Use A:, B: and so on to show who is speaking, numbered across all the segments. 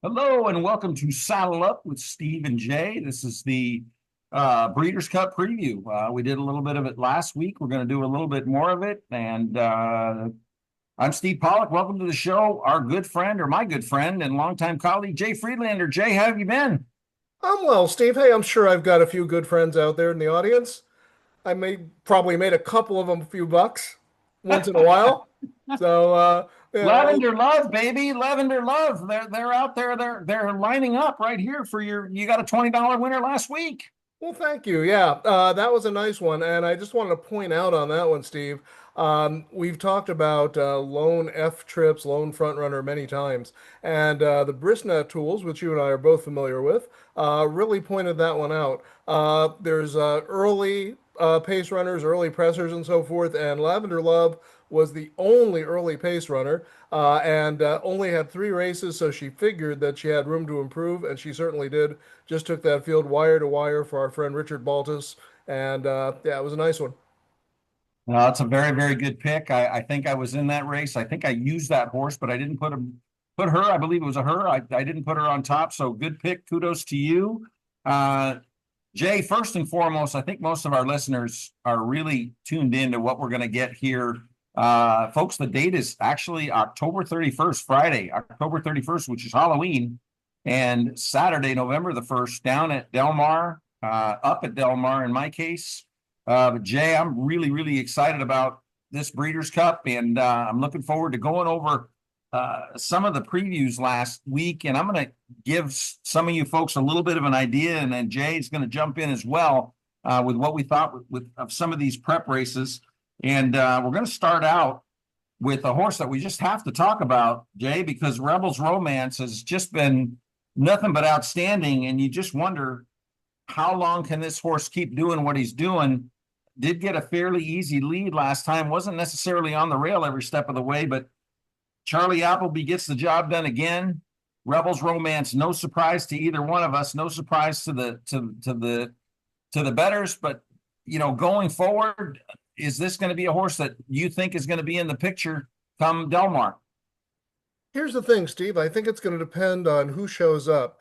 A: Hello and welcome to Saddle Up with Steve and Jay. This is the Breeders' Cup preview. We did a little bit of it last week. We're going to do a little bit more of it. And I'm Steve Pollock. Welcome to the show. Our good friend, or my good friend and longtime colleague, Jay Friedlander. Jay, how have you been?
B: I'm well, Steve. Hey, I'm sure I've got a few good friends out there in the audience. I may probably made a couple of them a few bucks once in a while. So,
A: Lavender Love, baby, Lavender Love. They're out there. They're lining up right here for your. You got a $20 winner last week.
B: well, thank you. Yeah, that was a nice one. And I just wanted to point out on that one, Steve, we've talked about lone F trips, lone front runner many times. And the Brisnet tools, which you and I are both familiar with, really pointed that one out. There's early pace runners, early pressers, and so forth. And Lavender Love was the only early pace runner and only had 3 races, so she figured that she had room to improve, and she certainly did. Just took that field wire to wire for our friend Richard Baltus, and yeah, it was a nice one.
A: No, it's a very, very good pick. I think I was in that race. I think I used that horse, but I didn't put her. I believe it was a her. I didn't put her on top. So good pick. Kudos to you. Uh, Jay, first and foremost, I think most of our listeners are really tuned in to what we're going to get here. Folks, the date is actually October 31st, Friday, October 31st, which is Halloween, and Saturday, November the 1st, down at Del Mar, up at Del Mar in my case. But Jay, I'm really, really excited about this Breeders' Cup, and I'm looking forward to going over some of the previews last week. And I'm going to give some of you folks a little bit of an idea, and then Jay is going to jump in as well with what we thought with of some of these prep races. And we're going to start out with a horse that we just have to talk about, Jay, because Rebels Romance has just been nothing but outstanding, and you just wonder how long can this horse keep doing what he's doing. Did get a fairly easy lead last time, wasn't necessarily on the rail every step of the way, but Charlie Appleby gets the job done again. Rebels Romance, no surprise to either one of us, no surprise to the betters, but going forward, is this going to be a horse that you think is going to be in the picture come Del Mar?
B: Here's the thing, Steve. I think it's going to depend on who shows up.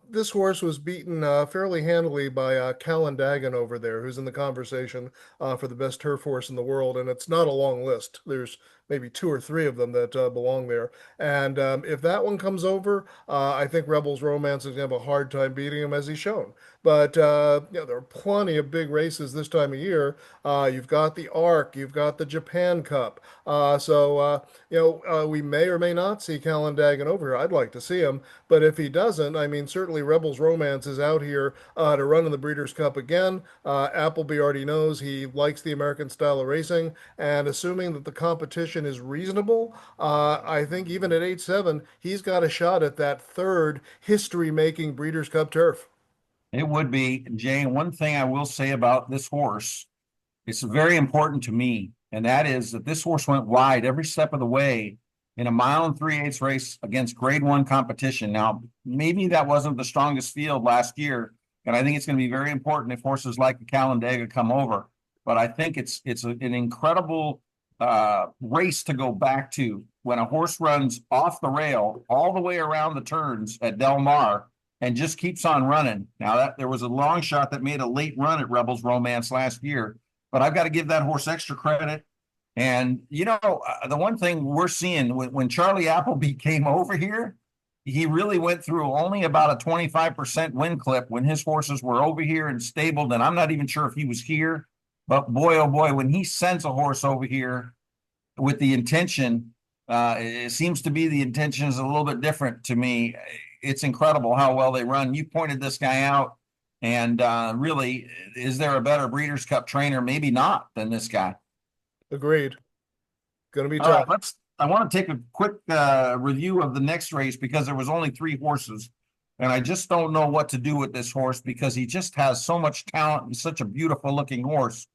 B: This horse was beaten fairly handily by Callan over there, who's in the conversation for the best turf horse in the world, and it's not a long list. There's maybe 2 or 3 of them that belong there. And if that one comes over, I think Rebels Romance is going to have a hard time beating him, as he's shown. But there are plenty of big races this time of year. You've got the Arc, you've got the Japan Cup. We may or may not see Callan over here. I'd like to see him, but if he doesn't, I mean, certainly Rebels Romance is out here to run in the Breeders' Cup again. Appleby already knows he likes the American style of racing, and assuming that the competition is reasonable, I think even at 8-7, he's got a shot at that third history-making Breeders' Cup turf.
A: It would be, Jay. One thing I will say about this horse, it's very important to me, and that is that this horse went wide every step of the way in a mile and 3/8 race against grade one competition. Now, maybe that wasn't the strongest field last year, and I think it's going to be very important if horses like the Calendega come over. But I think an incredible race to go back to when a horse runs off the rail all the way around the turns at Del Mar and just keeps on running. Now that there was a long shot that made a late run at Rebels Romance last year, but I've got to give that horse extra credit. And the one thing we're seeing when Charlie Appleby came over here, he really went through only about a 25% win clip when his horses were over here and stabled. And I'm not even sure if he was here, but boy, oh boy, when he sends a horse over here with the intention, it seems to be the intention is a little bit different to me. It's incredible how well they run. You pointed this guy out, and really, is there a better Breeders' Cup trainer? Maybe not than this guy.
B: Agreed. Going to be
A: All right,
B: tough.
A: I want to take a quick review of the next race because there was only 3 horses, and I just don't know what to do with this horse because he just has so much talent and such a beautiful looking horse.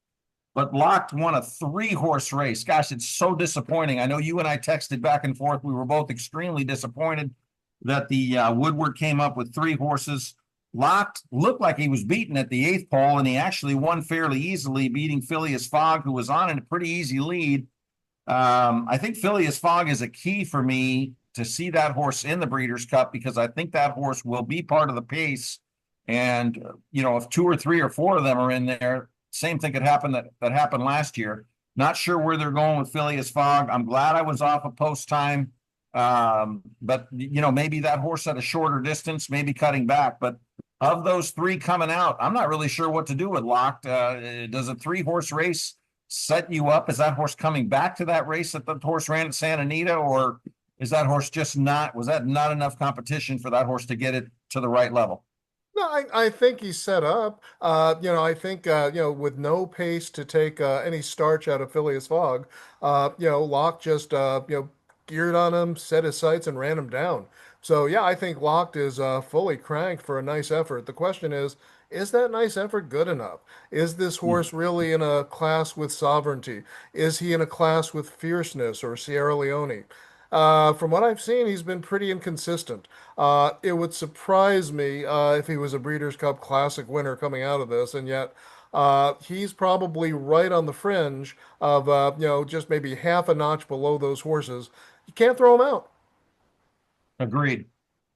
A: But Locked won a 3 horse race. Gosh, it's so disappointing. I know you and I texted back and forth. We were both extremely disappointed that the Woodward came up with 3 horses. Locked looked like he was beaten at the 8th pole, and he actually won fairly easily, beating Phileas Fogg, who was on in a pretty easy lead. I think Phileas Fogg is a key for me to see that horse in the Breeders' Cup, because I think that horse will be part of the pace. And if 2 or 3 or 4 of them are in there, same thing could happen that happened last year. Not sure where they're going with Phileas Fogg. I'm glad I was off of post time. But maybe that horse at a shorter distance, maybe cutting back. But of those 3 coming out, I'm not really sure what to do with Locked. Does a 3-horse race set you up? Is that horse coming back to that race that the horse ran at Santa Anita, or is that horse was that not enough competition for that horse to get it to the right level?
B: No, I think he's set up. I think with no pace to take any starch out of Phileas Fogg, Locke just geared on him, set his sights, and ran him down. So yeah, I think Locked is fully cranked for a nice effort. The question is that nice effort good enough? Is this horse really in a class with Sovereignty? Is he in a class with Fierceness or Sierra Leone? From what I've seen, he's been pretty inconsistent. It would surprise me if he was a Breeders' Cup Classic winner coming out of this, and yet he's probably right on the fringe of just maybe half a notch below those horses. You can't throw him out.
A: Agreed.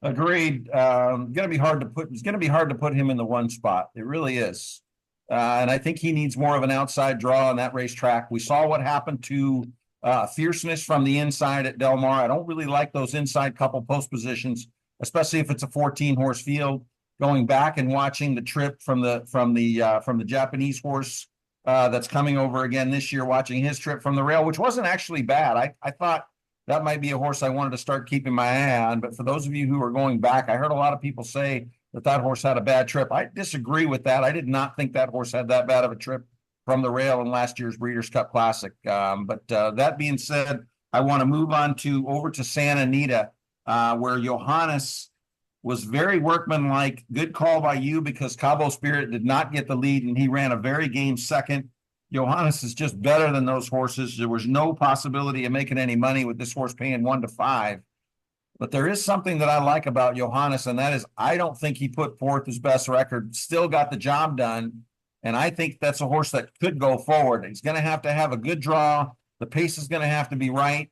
A: Agreed. It's gonna be hard to put him in the one spot. It really is. And I think he needs more of an outside draw on that racetrack. We saw what happened to Fierceness from the inside at Del Mar. I don't really like those inside couple post positions, especially if it's a 14-horse field. Going back and watching the trip from the Japanese horse that's coming over again this year, watching his trip from the rail, which wasn't actually bad. I thought that might be a horse I wanted to start keeping my eye on. But for those of you who are going back, I heard a lot of people say that horse had a bad trip. I disagree with that. I did not think that horse had that bad of a trip from the rail in last year's Breeders' Cup Classic. But that being said, I want to move on over to Santa Anita, where Johannes was very workmanlike. Good call by you, because Cabo Spirit did not get the lead, and he ran a very game second. Johannes is just better than those horses. There was no possibility of making any money with this horse paying 1-5. But there is something that I like about Johannes, and that is I don't think he put forth his best record, still got the job done. And I think that's a horse that could go forward. He's going to have a good draw. The pace is going to have to be right.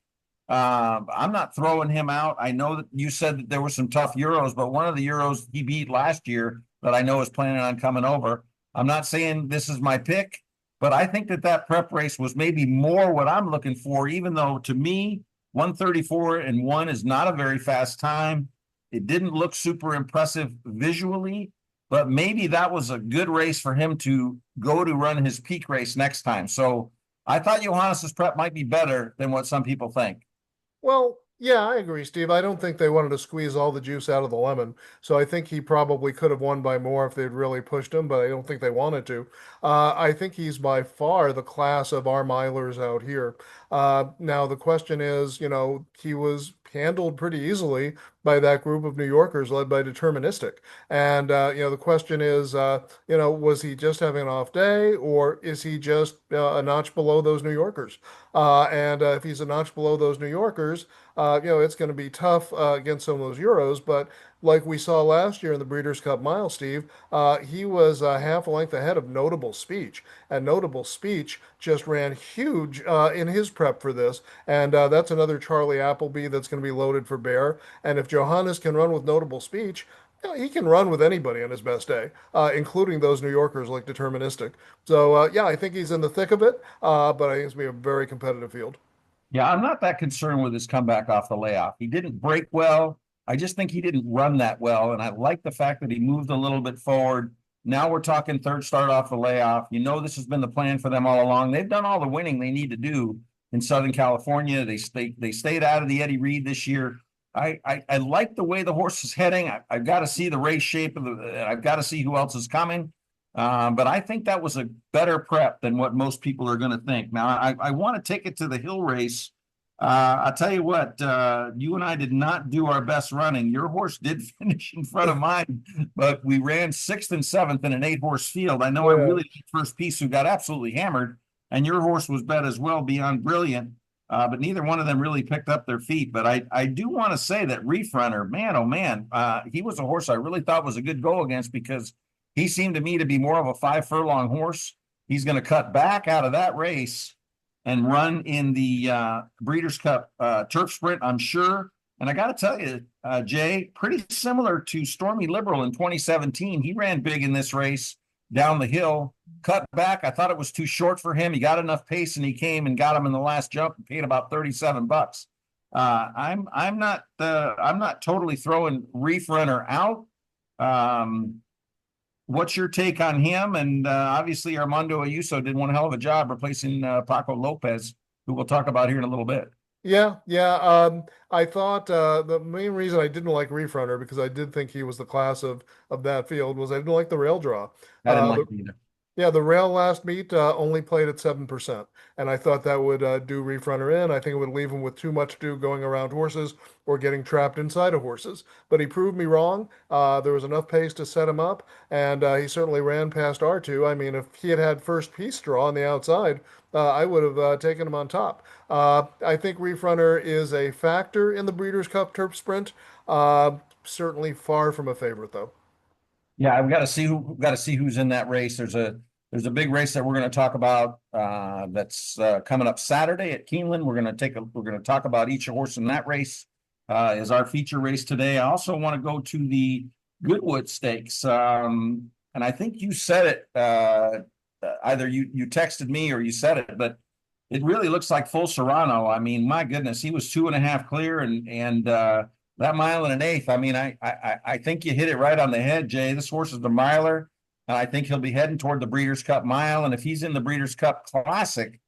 A: I'm not throwing him out. I know that you said that there were some tough Euros, but one of the Euros he beat last year that I know is planning on coming over. I'm not saying this is my pick, but I think that prep race was maybe more what I'm looking for, even though to me, 1:34.1 is not a very fast time. It didn't look super impressive visually, but maybe that was a good race for him to go to run his peak race next time. So I thought Johannes's prep might be better than what some people think.
B: Well, yeah, I agree, Steve. I don't think they wanted to squeeze all the juice out of the lemon. So I think he probably could have won by more if they'd really pushed him, but I don't think they wanted to. I think he's by far the class of our milers out here. Now, the question is, he was handled pretty easily by that group of New Yorkers led by Deterministic. And, the question is, was he just having an off day, or is he just a notch below those New Yorkers? And if he's a notch below those New Yorkers, it's going to be tough against some of those Euros. But like we saw last year in the Breeders' Cup Mile, Steve, he was half a length ahead of Notable Speech. And Notable Speech just ran huge in his prep for this. And that's another Charlie Appleby that's going to be loaded for bear. And if Johannes can run with Notable Speech, he can run with anybody on his best day, including those New Yorkers like Deterministic. So, yeah, I think he's in the thick of it, but I think it's going to be a very competitive field.
A: Yeah, I'm not that concerned with his comeback off the layoff. He didn't break well. I just think he didn't run that well. And I like the fact that he moved a little bit forward. Now we're talking third start off the layoff. This has been the plan for them all along. They've done all the winning they need to do in Southern California. They stayed out of the Eddie Reed this year. I like the way the horse is heading. I've got to see the race shape I've got to see who else is coming. But I think that was a better prep than what most people are going to think. Now, I want to take it to the hill race. I'll tell you what, you and I did not do our best running. Your horse did finish in front of mine, but we ran 6th and 7th in an 8-horse field. I know I really liked First Piece, who got absolutely hammered, and your horse was bet as well, beyond brilliant. But neither one of them really picked up their feet. But I do want to say that Reef Runner, man, oh man, he was a horse I really thought was a good go against, because he seemed to me to be more of a 5-furlong horse. He's going to cut back out of that race and run in the Breeders' Cup Turf Sprint, I'm sure. And I got to tell you, Jay, pretty similar to Stormy Liberal in 2017. He ran big in this race down the hill, cut back. I thought it was too short for him. He got enough pace and he came and got him in the last jump and paid about 37 bucks. I'm not totally throwing Reef Runner out. What's your take on him? And obviously Armando Ayuso did one hell of a job replacing Paco Lopez, who we'll talk about here in a little bit.
B: Yeah, yeah. I thought the main reason I didn't like Reef Runner, because I did think he was the class of that field, was I didn't like the rail draw.
A: I didn't like
B: The
A: it either.
B: Yeah, the rail last meet only played at 7%, and I thought that would do Reef Runner in. I think it would leave him with too much to do going around horses or getting trapped inside of horses. But he proved me wrong. There was enough pace to set him up, and he certainly ran past R2. I mean, if he had had first piece draw on the outside, I would have taken him on top. I think Reef Runner is a factor in the Breeders' Cup Turf Sprint. Certainly far from a favorite, though.
A: Yeah, I've got to see who's in that race. There's a big race that we're going to talk about that's coming up Saturday at Keeneland. We're going to talk about each horse in that race is our feature race today. I also want to go to the Goodwood Stakes, and I think you said it. Either you texted me or you said it, but it really looks like Full Serrano. I mean, my goodness, he was 2.5 clear, and that mile and an eighth. I mean, I think you hit it right on the head, Jay. This horse is the miler, and I think he'll be heading toward the Breeders' Cup Mile. And if he's in the Breeders' Cup Classic,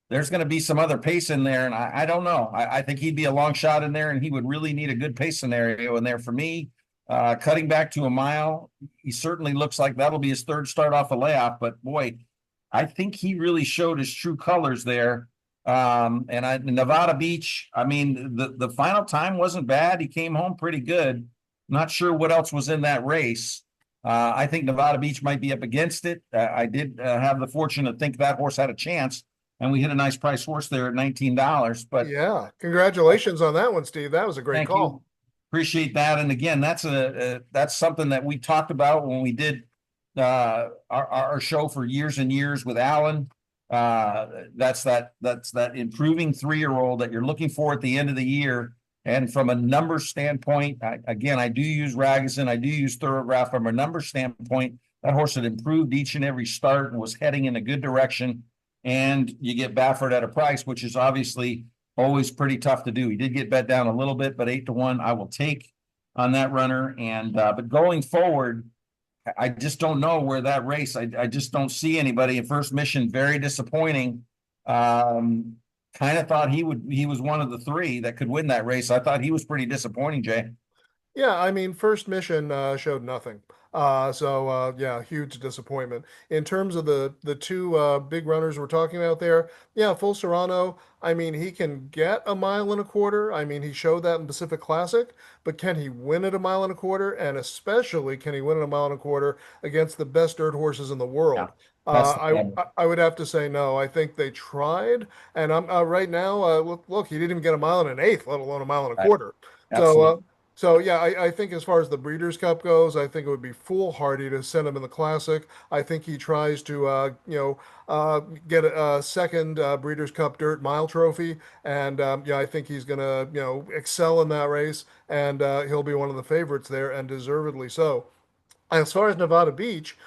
A: there's going to be some other pace in there, and I don't know. I think he'd be a long shot in there, and he would really need a good pace scenario in there for me. Cutting back to a mile, he certainly looks like that'll be his third start off a layoff. But boy, I think he really showed his true colors there. Nevada Beach, I mean, the final time wasn't bad. He came home pretty good. Not sure what else was in that race. I think Nevada Beach might be up against it. I did have the fortune to think that horse had a chance, and we hit a nice price horse there at $19. But
B: Yeah, congratulations on that one, Steve. That was a great
A: thank you.
B: call.
A: Appreciate that. And again, that's something that we talked about when we did our show for years and years with Alan. That's that improving 3-year-old that you're looking for at the end of the year. And from a number standpoint, I do use Ragozin, I do use Thoroughgraph. From a number standpoint, that horse had improved each and every start and was heading in a good direction. And you get Baffert at a price, which is obviously always pretty tough to do. He did get bet down a little bit, but 8-1, I will take on that runner. And but going forward, I just don't know where that race. I just don't see anybody. In First Mission, very disappointing. Kind of thought he was one of the three that could win that race. I thought he was pretty disappointing, Jay.
B: Yeah, I mean, First Mission showed nothing. Yeah, huge disappointment. In terms of the two big runners we're talking about there, yeah, Full Serrano, I mean, he can get a mile and a quarter. I mean, he showed that in Pacific Classic, but can he win at a mile and a quarter? And especially, can he win at a mile and a quarter against the best dirt horses in the
A: Yeah,
B: world?
A: that's the problem.
B: I would have to say no. I think they tried, and I'm right now. Look, he didn't even get a mile and an eighth, let alone a mile and a
A: Right.
B: quarter. So,
A: Absolutely.
B: so yeah, I think as far as the Breeders' Cup goes, I think it would be foolhardy to send him in the Classic. I think he tries to, get a second Breeders' Cup Dirt Mile trophy, and yeah, I think he's gonna, excel in that race, and he'll be one of the favorites there, and deservedly so. As far as Nevada Beach,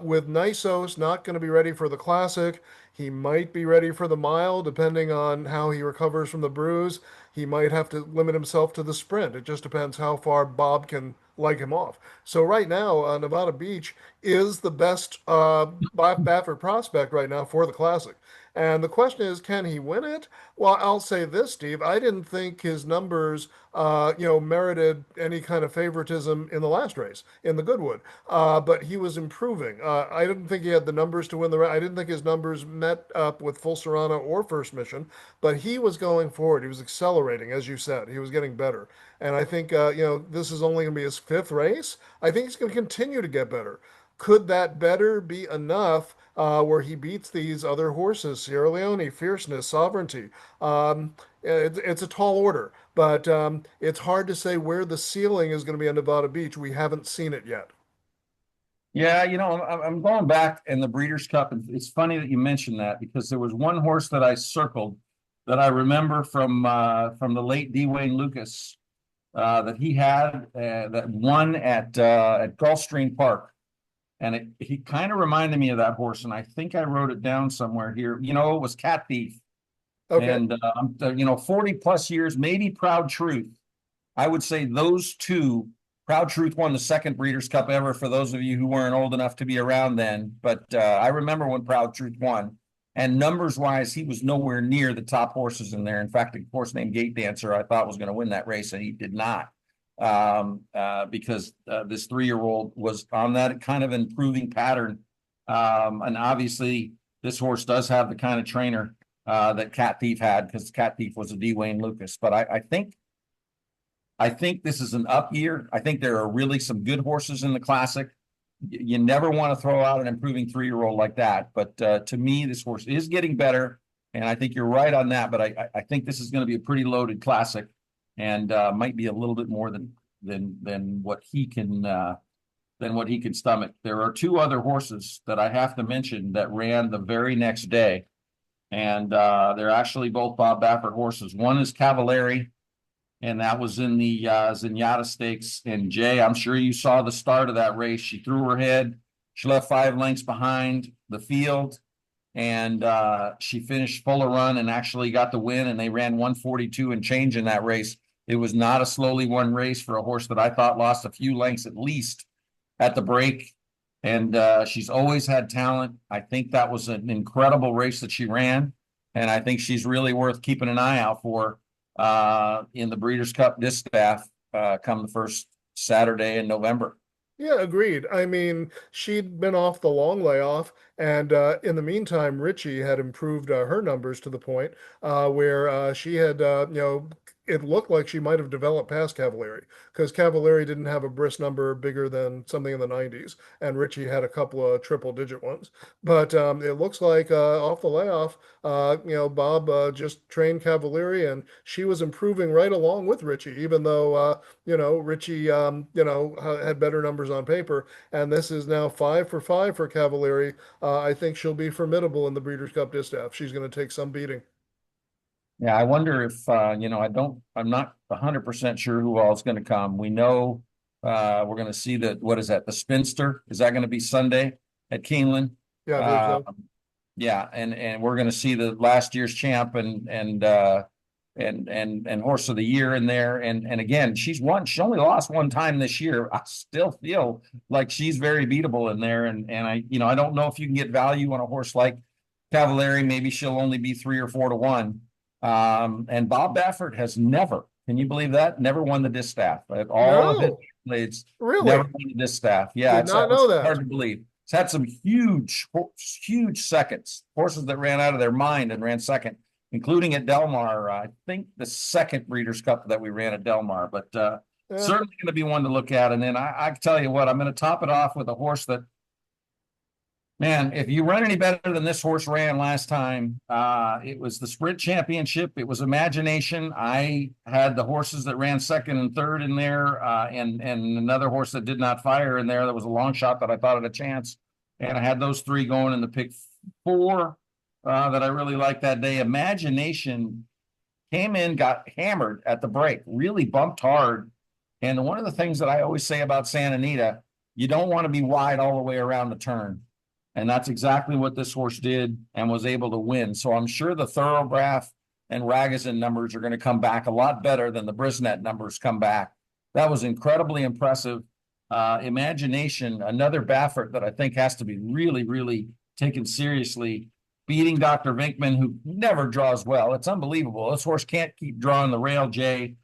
B: with Nisos not going to be ready for the Classic, he might be ready for the mile, depending on how he recovers from the bruise. He might have to limit himself to the sprint. It just depends how far Bob can leg him off. So right now, Nevada Beach is the best Baffert prospect right now for the Classic. And the question is, can he win it? Well, I'll say this, Steve. I didn't think his numbers, merited any kind of favoritism in the last race in the Goodwood. But he was improving. I didn't think he had the numbers to win the race. I didn't think his numbers met up with Full Serrano or First Mission, but he was going forward. He was accelerating, as you said. He was getting better. And I think, this is only going to be his fifth race. I think he's going to continue to get better. Could that better be enough where he beats these other horses, Sierra Leone, Fierceness, Sovereignty? It's a tall order, but it's hard to say where the ceiling is going to be on Nevada Beach. We haven't seen it yet.
A: Yeah, I'm going back in the Breeders' Cup, and it's funny that you mentioned that because there was one horse that I circled that I remember from the late D. Wayne Lucas. that he had that won at Gulfstream Park. And he kind of reminded me of that horse. And I think I wrote it down somewhere here. You know, it was Cat Thief.
B: Okay.
A: And, 40 plus years, maybe Proud Truth. I would say those two. Proud Truth won the second Breeders' Cup ever for those of you who weren't old enough to be around then. But I remember when Proud Truth won. And numbers wise, he was nowhere near the top horses in there. In fact, a horse named Gate Dancer I thought was going to win that race, and he did not. Because this 3-year-old was on that kind of improving pattern. And obviously, this horse does have the kind of trainer that Cat Thief had, because Cat Thief was a D. Wayne Lucas. But I think this is an up year. I think there are really some good horses in the classic. You never want to throw out an improving 3-year-old like that. But to me, this horse is getting better. And I think you're right on that. But I think this is going to be a pretty loaded classic, and might be a little bit more than what he can stomach. There are two other horses that I have to mention that ran the very next day. And they're actually both Bob Baffert horses. One is Cavallari, and that was in the Zenyatta Stakes. And Jay, I'm sure you saw the start of that race. She threw her head. She left 5 lengths behind the field, and she finished fuller run and actually got the win. And they ran 142 and change in that race. It was not a slowly won race for a horse that I thought lost a few lengths at least at the break. And she's always had talent. I think that was an incredible race that she ran. And I think she's really worth keeping an eye out for in the Breeders' Cup Distaff come the first Saturday in November.
B: Yeah, agreed. I mean, she'd been off the long layoff, and in the meantime, Richie had improved her numbers to the point where she had, it looked like she might have developed past Cavallari, because Cavallari didn't have a bris number bigger than something in the 90s, and Richie had a couple of triple-digit ones. But it looks like off the layoff, Bob just trained Cavallari, and she was improving right along with Richie, even though Richie, had better numbers on paper, and this is now 5 for Cavallari. I think she'll be formidable in the Breeders' Cup Distaff. She's going to take some beating.
A: Yeah, I wonder if I'm not 100% sure who all is going to come. We know we're going to see what is that? The Spinster. Is that going to be Sunday at Keeneland?
B: Yeah, I believe
A: Uh,
B: so.
A: yeah, and we're going to see the last year's champ and horse of the year in there. And again, she's only lost one time this year. I still feel like she's very beatable in there. And I don't know if you can get value on a horse like Cavallari. Maybe she'll only be 3 or 4 to 1. And Bob Baffert has never, can you believe that? Never won the distaff. At all of his
B: No,
A: blades, never
B: really?
A: won the distaff. Yeah,
B: Did not know
A: it's hard
B: that.
A: to believe. It's had some huge seconds, horses that ran out of their mind and ran second, including at Del Mar. I think the second Breeders' Cup that we ran at Del Mar, but
B: Yeah.
A: certainly going to be one to look at. And then I tell you what, I'm going to top it off with a horse that, man, if you run any better than this horse ran last time, it was the Sprint Championship. It was Imagination. I had the horses that ran second and third in there, and another horse that did not fire in there. That was a long shot that I thought had a chance, and I had those 3 going in the pick 4 that I really liked that day. Imagination came in, got hammered at the break, really bumped hard. And one of the things that I always say about Santa Anita, you don't want to be wide all the way around the turn. And that's exactly what this horse did and was able to win. So I'm sure the Thoroughgraph and Ragozin numbers are going to come back a lot better than the Brisnet numbers come back. That was incredibly impressive. Imagination, another Baffert that I think has to be really, really taken seriously, beating Dr. Vinkman, who never draws well. It's unbelievable. This horse can't keep drawing the rail, Jay.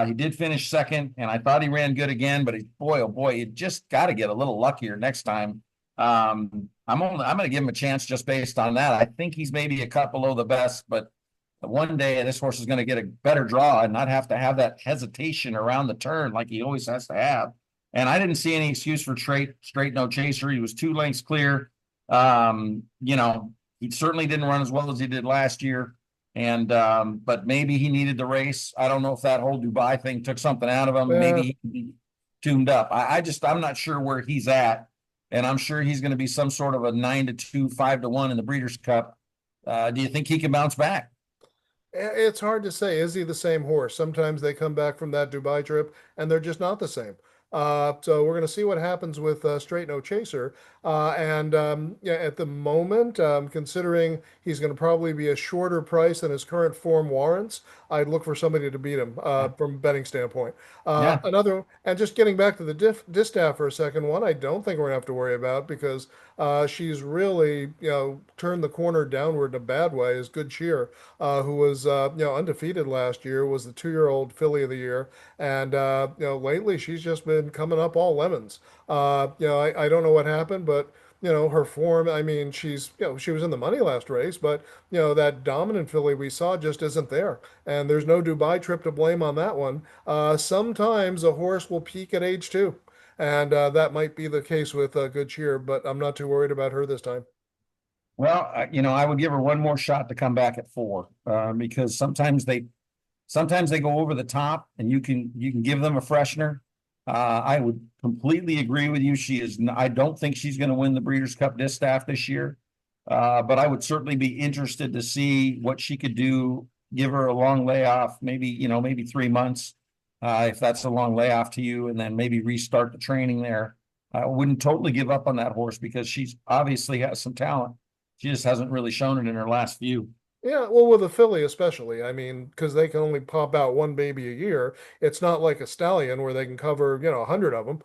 A: He did finish second, and I thought he ran good again, but boy, oh boy, you just got to get a little luckier next time. I'm going to give him a chance just based on that. I think he's maybe a cut below the best, but one day this horse is going to get a better draw and not have to have that hesitation around the turn like he always has to have. And I didn't see any excuse for straight no chaser. He was 2 lengths clear. He certainly didn't run as well as he did last year. And but maybe he needed the race. I don't know if that whole Dubai thing took something out of him.
B: Yeah.
A: Maybe he tuned up. I'm not sure where he's at. And I'm sure he's going to be some sort of a 9 to 2, 5 to 1 in the Breeders' Cup. Do you think he can bounce back?
B: It's hard to say. Is he the same horse? Sometimes they come back from that Dubai trip and they're just not the same. So we're going to see what happens with Straight No Chaser. And yeah, at the moment, considering he's going to probably be a shorter price than his current form warrants, I'd look for somebody to beat him from a betting standpoint.
A: Yeah,
B: And just getting back to the distaff for a second, one I don't think we're going to have to worry about because she's really, turned the corner downward in a bad way, is Good Cheer, who was undefeated last year, was the 2-year-old filly of the year, and lately she's just been coming up all lemons. I don't know what happened, but her form. I mean, she was in the money last race, but that dominant filly we saw just isn't there, and there's no Dubai trip to blame on that one. Sometimes a horse will peak at age 2. And that might be the case with Good Cheer, but I'm not too worried about her this time.
A: well, I would give her one more shot to come back at 4, because sometimes they go over the top, and you can give them a freshener. I would completely agree with you. I don't think she's going to win the Breeders' Cup Distaff this year, but I would certainly be interested to see what she could do. Give her a long layoff, maybe 3 months, if that's a long layoff to you, and then maybe restart the training there. I wouldn't totally give up on that horse because she's obviously has some talent. She just hasn't really shown it in her last few.
B: Yeah, well, with a filly especially, I mean, because they can only pop out one baby a year. It's not like a stallion where they can cover, 100 of them.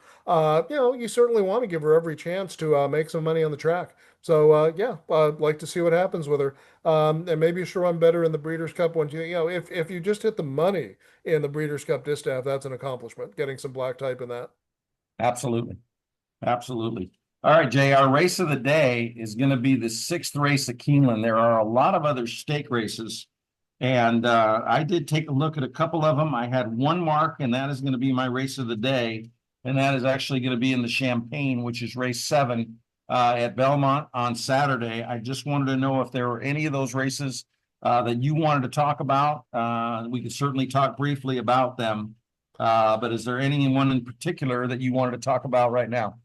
B: You certainly want to give her every chance to make some money on the track. So, yeah, I'd like to see what happens with her. And maybe she'll run better in the Breeders' Cup once if you just hit the money in the Breeders' Cup Distaff, that's an accomplishment, getting some black type in that.
A: Absolutely. Absolutely. All right, Jay, our race of the day is going to be the 6th race at Keeneland. There are a lot of other stake races, and I did take a look at a couple of them. I had one mark, and that is going to be my race of the day, and that is actually going to be in the Champagne, which is race 7 at Belmont on Saturday. I just wanted to know if there were any of those races that you wanted to talk about. We could certainly talk briefly about them, but is there anyone in particular that you wanted to talk about right now?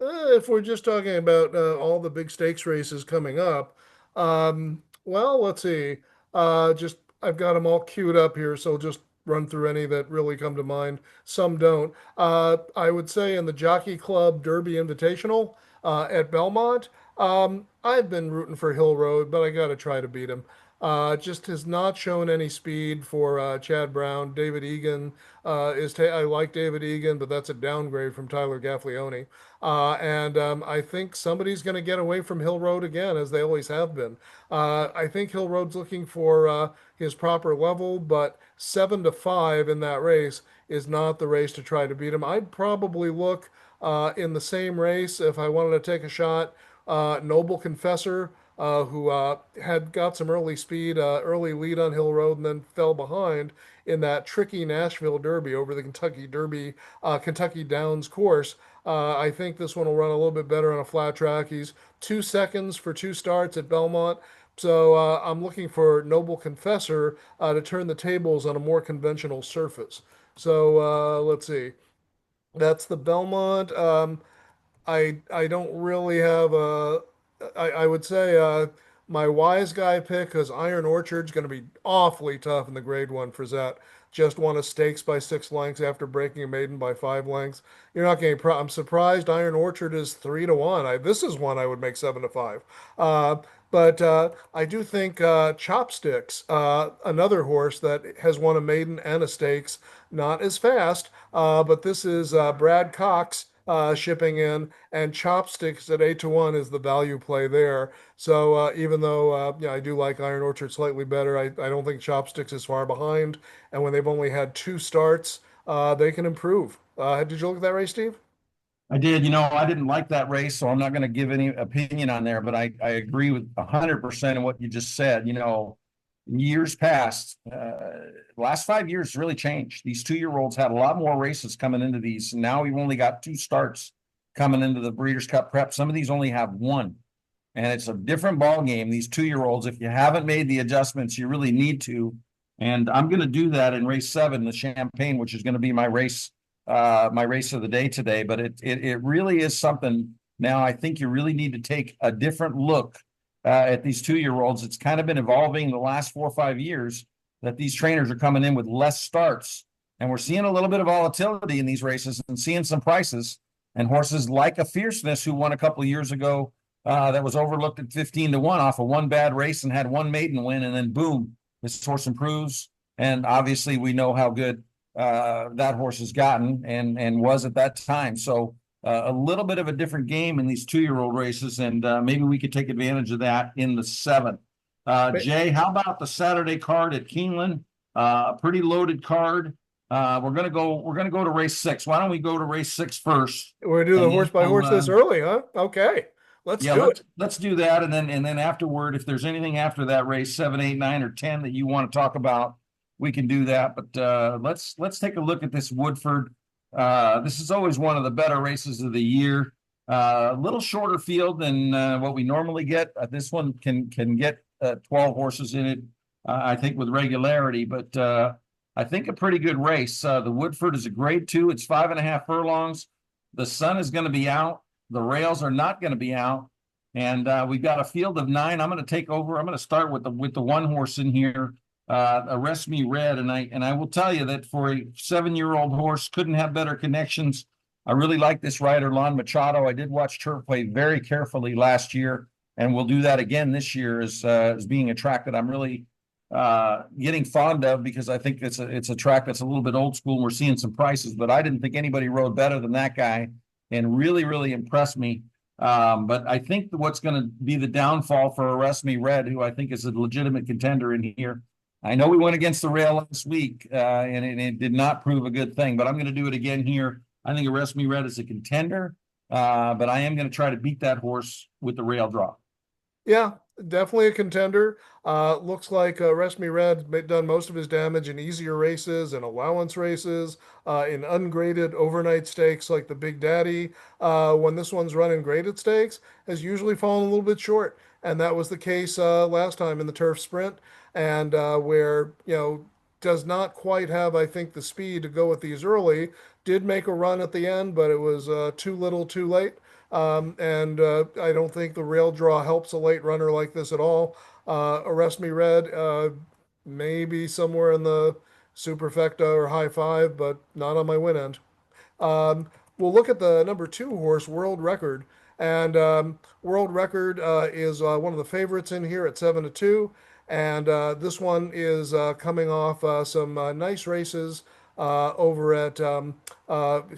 B: If we're just talking about all the big stakes races coming up, well, let's see. Just I've got them all queued up here, so I'll just run through any that really come to mind. Some don't. I would say in the Jockey Club Derby Invitational at Belmont, I've been rooting for Hill Road, but I got to try to beat him. Just has not shown any speed for Chad Brown. David Egan I like David Egan, but that's a downgrade from Tyler Gaffleone. And I think somebody's going to get away from Hill Road again, as they always have been. I think Hill Road's looking for his proper level, but 7-5 in that race is not the race to try to beat him. I'd probably look in the same race if I wanted to take a shot. Noble Confessor, who had got some early speed, early lead on Hill Road, and then fell behind in that tricky Nashville Derby over the Kentucky Derby, Kentucky Downs course. I think this one will run a little bit better on a flat track. He's 2 seconds for 2 starts at Belmont. So I'm looking for Noble Confessor to turn the tables on a more conventional surface. So let's see. That's the Belmont. I don't really have a. I would say my wise guy pick because Iron Orchard's going to be awfully tough in the Grade One for Zet. Just won a stakes by 6 lengths after breaking a maiden by 5 lengths. You're not getting. I'm surprised Iron Orchard is 3-1. This is one I would make 7-5. But I do think Chopsticks, another horse that has won a maiden and a stakes, not as fast, but this is Brad Cox shipping in, and Chopsticks at 8-1 is the value play there. So even though I do like Iron Orchard slightly better, I don't think Chopsticks is far behind. And when they've only had 2 starts, they can improve. Did you look at that race, Steve?
A: I did. I didn't like that race, so I'm not going to give any opinion on there, but I agree with 100% of what you just said. In years past, last 5 years really changed. These 2-year-olds had a lot more races coming into these. And now we've only got 2 starts coming into the Breeders' Cup Prep. Some of these only have one, and it's a different ball game. These 2-year-olds, if you haven't made the adjustments, you really need to. And I'm going to do that in race 7, the Champagne, which is going to be my race of the day today. But it really is something. Now I think you really need to take a different look at these 2-year-olds. It's kind of been evolving the last 4 or 5 years, that these trainers are coming in with less starts. And we're seeing a little bit of volatility in these races and seeing some prices. And horses like a Fierceness, who won a couple of years ago, that was overlooked at 15-1 off of one bad race and had one maiden win. And then boom, this horse improves. And obviously we know how good that horse has gotten and was at that time. So a little bit of a different game in these 2-year-old races. And maybe we could take advantage of that in the 7th. Jay, how about the Saturday card at Keeneland? A pretty loaded card. We're gonna go to race 6. Why don't we go to race 6 first?
B: We're gonna do the horse by horse this early, huh? Okay, let's do it.
A: Let's do that, and then afterward, if there's anything after that race 7, 8, 9, or 10 that you want to talk about, we can do that. But let's take a look at this Woodford. This is always one of the better races of the year. A little shorter field than what we normally get. This one can get 12 horses in it, I think, with regularity. But I think a pretty good race. The Woodford is a grade 2. It's 5.5 furlongs. The sun is going to be out. The rails are not going to be out. And we've got a field of 9. I'm going to take over. I'm going to start with the one horse in here, Arrest Me Red. And I will tell you that for a 7-year-old horse, couldn't have better connections. I really like this rider, Lon Machado. I did watch Turf play very carefully last year, and we'll do that again this year as being a track that I'm really getting fond of, because I think it's a track that's a little bit old school. And we're seeing some prices, but I didn't think anybody rode better than that guy, and really, really impressed me. But I think what's going to be the downfall for Arrest Me Red, who I think is a legitimate contender in here. I know we went against the rail last week, and it did not prove a good thing, but I'm going to do it again here. I think Arrest Me Red is a contender, but I am going to try to beat that horse with the rail draw.
B: Yeah, definitely a contender. Looks like Arrest Me Red done most of his damage in easier races and allowance races, in ungraded overnight stakes like the Big Daddy. When this one's running graded stakes, has usually fallen a little bit short, and that was the case last time in the Turf Sprint, and where does not quite have, I think, the speed to go with these early. Did make a run at the end, but it was too little, too late. And I don't think the rail draw helps a late runner like this at all. Arrest Me Red, maybe somewhere in the superfecta or high 5, but not on my win end. We'll look at the number 2 horse, World Record. And World Record is one of the favorites in here at 7-2. And this one is coming off some nice races over at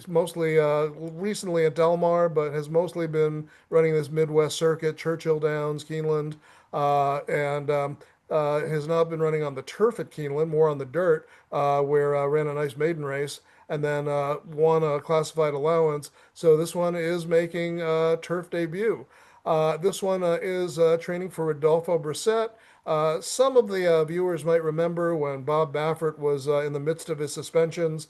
B: mostly recently at Del Mar, but has mostly been running this Midwest circuit, Churchill Downs, Keeneland, and has not been running on the turf at Keeneland, more on the dirt, where ran a nice maiden race and then won a classified allowance. So this one is making turf debut. This one is training for Rodolfo Brissett. Some of the viewers might remember when Bob Baffert was in the midst of his suspensions,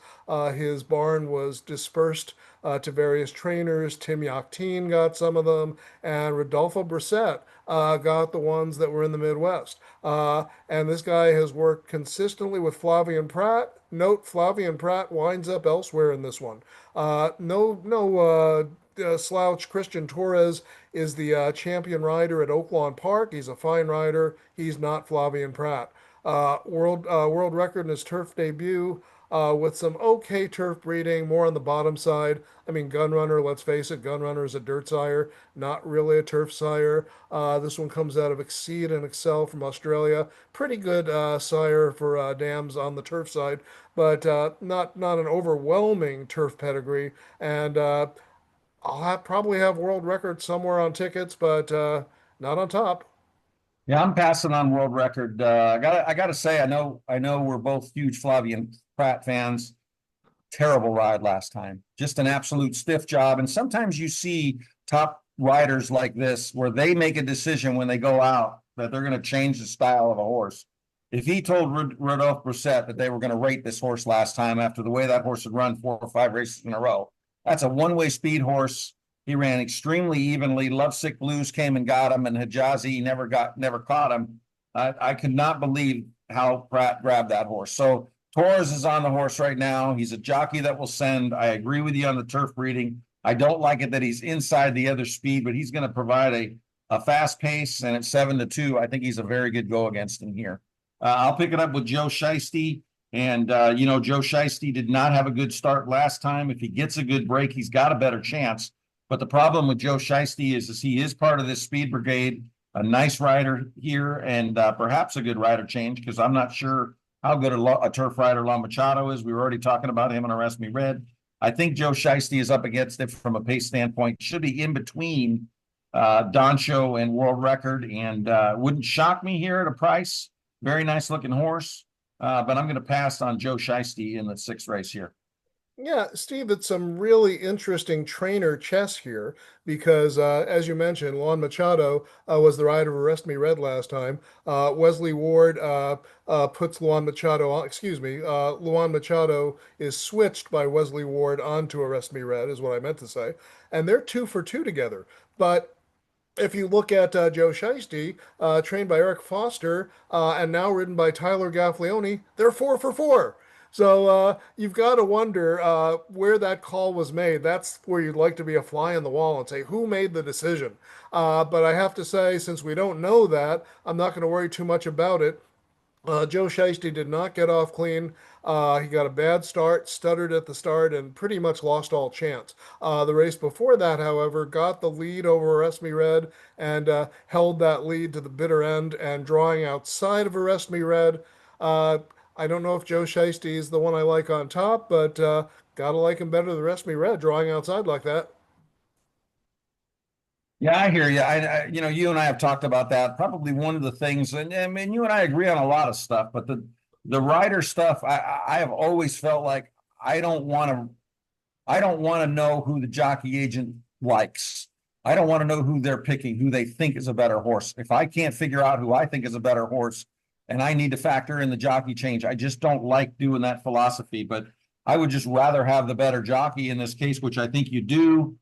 B: his barn was dispersed to various trainers. Tim Yakteen got some of them, and Rodolfo Brissett got the ones that were in the Midwest. And this guy has worked consistently with Flavien Prat. Note, Flavien Prat winds up elsewhere in this one. No slouch. Christian Torres is the champion rider at Oaklawn Park. He's a fine rider. He's not Flavien Prat. World record in his turf debut, with some okay turf breeding, more on the bottom side. I mean, Gunrunner, let's face it, Gunrunner is a dirt sire, not really a turf sire. This one comes out of Exceed and Excel from Australia. Pretty good sire for dams on the turf side, but not an overwhelming turf pedigree. And I'll probably have world record somewhere on tickets, but not on top.
A: Yeah, I'm passing on World Record. I gotta say, I know we're both huge Flavien Prat fans. Terrible ride last time. Just an absolute stiff job. And sometimes you see top riders like this where they make a decision when they go out that they're going to change the style of a horse. If he told Rodolphe Brissett that they were going to rate this horse last time after the way that horse had run 4 or 5 races in a row, that's a one-way speed horse. He ran extremely evenly. Lovesick Blues came and got him, and Hijazi never caught him. I could not believe how Pratt grabbed that horse. So Torres is on the horse right now. He's a jockey that will send. I agree with you on the turf breeding. I don't like it that he's inside the other speed, but he's going to provide a fast pace. And at 7-2, I think he's a very good go against him here. I'll pick it up with Joe Shiesty. And, Joe Shiesty did not have a good start last time. If he gets a good break, he's got a better chance. But the problem with Joe Shiesty is he is part of this speed brigade, a nice rider here, and perhaps a good rider change, because I'm not sure how good a turf rider Lon Machado is. We were already talking about him in Arrest Me Red. I think Joe Shiesty is up against it from a pace standpoint. Should be in between Doncho and World Record, and wouldn't shock me here at a price. Very nice looking horse, but I'm going to pass on Joe Shiesty in the sixth race here.
B: Yeah, Steve, it's some really interesting trainer chess here because, as you mentioned, Juan Machado was the rider of Arrest Me Red last time. Wesley Ward puts Juan Machado on, excuse me, Juan Machado is switched by Wesley Ward onto Arrest Me Red, is what I meant to say. And they're 2 for 2 together. But if you look at Joe Shiesty, trained by Eric Foster and now ridden by Tyler Gaffleone, they're 4 for 4. So you've got to wonder where that call was made. That's where you'd like to be a fly on the wall and say, who made the decision? But I have to say, since we don't know that, I'm not going to worry too much about it. Joe Shiesty did not get off clean. He got a bad start, stuttered at the start, and pretty much lost all chance. The race before that, however, got the lead over Arrest Me Red and held that lead to the bitter end. And drawing outside of Arrest Me Red, I don't know if Joe Shiesty is the one I like on top, but gotta like him better than Arrest Me Red drawing outside like that.
A: Yeah, I hear you. You and I have talked about that. Probably one of the things, and I mean, you and I agree on a lot of stuff, but the rider stuff, I have always felt like I don't want to, I don't want to know who the jockey agent likes. I don't want to know who they're picking, who they think is a better horse. If I can't figure out who I think is a better horse, and I need to factor in the jockey change, I just don't like doing that philosophy. But I would just rather have the better jockey in this case, which I think you do.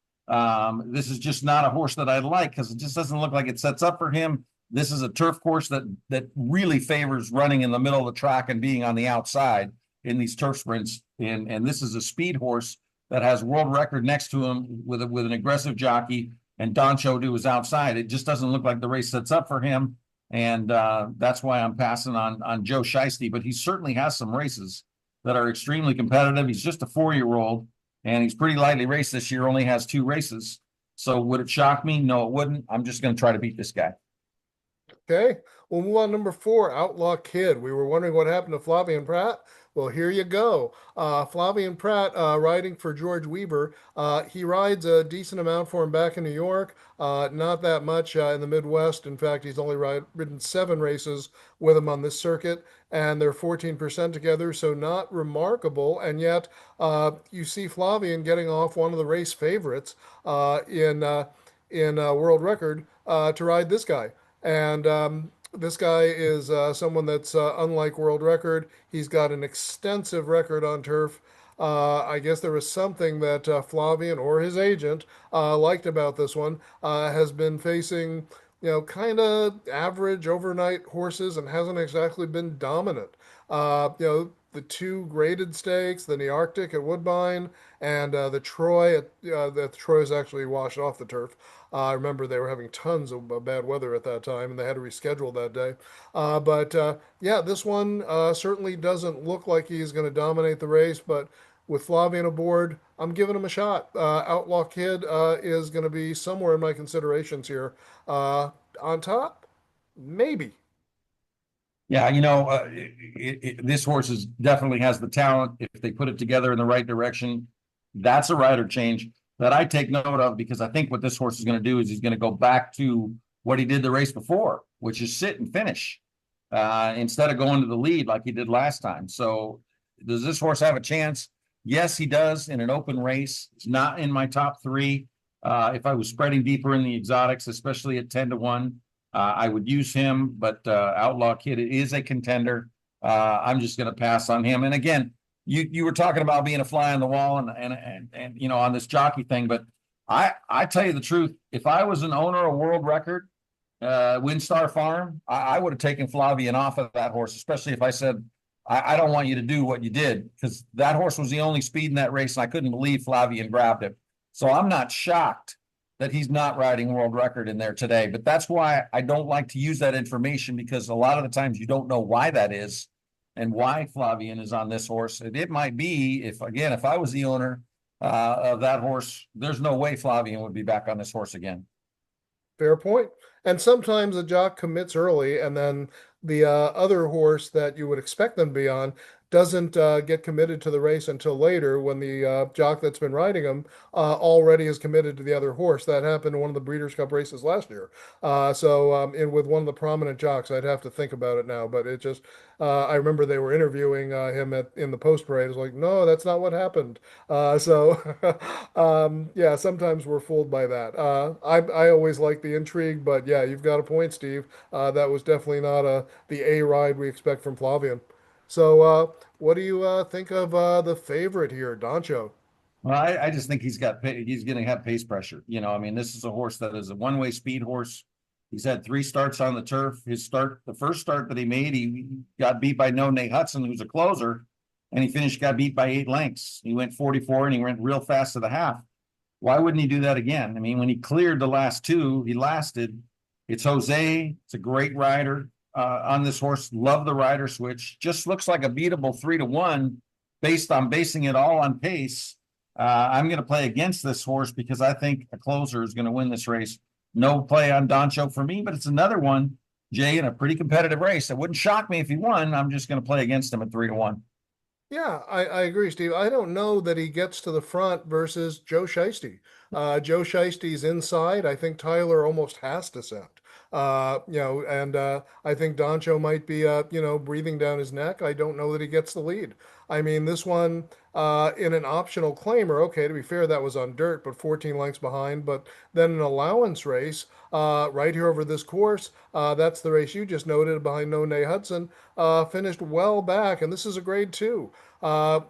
A: This is just not a horse that I like because it just doesn't look like it sets up for him. This is a turf course that really favors running in the middle of the track and being on the outside in these turf sprints. And this is a speed horse that has world record next to him with an aggressive jockey, and Doncho to his outside. It just doesn't look like the race sets up for him. And that's why I'm passing on Joe Shiesty. But he certainly has some races that are extremely competitive. He's just a 4-year-old. And he's pretty lightly raced this year, only has 2 races. So would it shock me? No, it wouldn't. I'm just going to try to beat this guy.
B: Okay, we'll move on to number 4, Outlaw Kid. We were wondering what happened to Flavien Prat. Well, here you go. Flavien Prat riding for George Weber. He rides a decent amount for him back in New York. Not that much in the Midwest. In fact, he's only ridden 7 races with him on this circuit, and they're 14% together, so not remarkable. And yet, you see Flavien getting off one of the race favorites in World Record to ride this guy. And this guy is someone that's unlike World Record. He's got an extensive record on turf. I guess there was something that Flavien or his agent liked about this one. Has been facing, kind of average overnight horses and hasn't exactly been dominant. The 2 graded stakes, the Nearctic at Woodbine and the Troy the Troy's actually washed off the turf. I remember they were having tons of bad weather at that time, and they had to reschedule that day. But yeah, this one certainly doesn't look like he's going to dominate the race. But with Flavien aboard, I'm giving him a shot. Outlaw Kid is going to be somewhere in my considerations here. On top, maybe.
A: Yeah, this horse definitely has the talent. If they put it together in the right direction, that's a rider change that I take note of, because I think what this horse is going to do is he's going to go back to what he did the race before, which is sit and finish instead of going to the lead like he did last time. So does this horse have a chance? Yes, he does in an open race. It's not in my top 3. If I was spreading deeper in the exotics, especially at 10-1, I would use him, but Outlaw Kid is a contender. I'm just going to pass on him. And again, you were talking about being a fly on the wall and on this jockey thing, but I tell you the truth, if I was an owner of World Record, Windstar Farm, I would have taken Flavien off of that horse, especially if I said I don't want you to do what you did, because that horse was the only speed in that race, and I couldn't believe Flavien grabbed him. So I'm not shocked that he's not riding world record in there today. But that's why I don't like to use that information, because a lot of the times you don't know why that is and why Flavian is on this horse. And it might be, if again, if I was the owner of that horse, there's no way Flavian would be back on this horse again.
B: Fair point. And sometimes a jock commits early, and then the other horse that you would expect them to be on doesn't get committed to the race until later when the jock that's been riding him already is committed to the other horse. That happened in one of the Breeders' Cup races last year. And with one of the prominent jocks, I'd have to think about it now, but it just, I remember they were interviewing him in the post parade. It's like, no, that's not what happened. Yeah, sometimes we're fooled by that. I always like the intrigue, but yeah, you've got a point, Steve. That was definitely not the A ride we expect from Flavian. What do you think of the favorite here, Doncho?
A: Well, I just think he's going to have pace pressure. I mean, this is a horse that is a one-way speed horse. He's had 3 starts on the turf. The first start that he made, he got beat by No Nate Hudson, who's a closer, and got beat by 8 lengths. He went 44 and he went real fast to the half. Why wouldn't he do that again? I mean, when he cleared the last 2, he lasted. It's Jose. It's a great rider on this horse. Love the rider switch. Just looks like a beatable 3-1 basing it all on pace. I'm going to play against this horse because I think a closer is going to win this race. No play on Doncho for me, but it's another one, Jay, in a pretty competitive race. It wouldn't shock me if he won. I'm just going to play against him at 3-1.
B: Yeah, I agree, Steve. I don't know that he gets to the front versus Joe Shiesty. Joe Shiesty's inside. I think Tyler almost has to send. And I think Doncho might be, breathing down his neck. I don't know that he gets the lead. I mean, this one in an optional claimer, okay, to be fair, that was on dirt, but 14 lengths behind. But then an allowance race right here over this course, that's the race you just noted behind No Nay Hudson, finished well back, and this is a grade 2.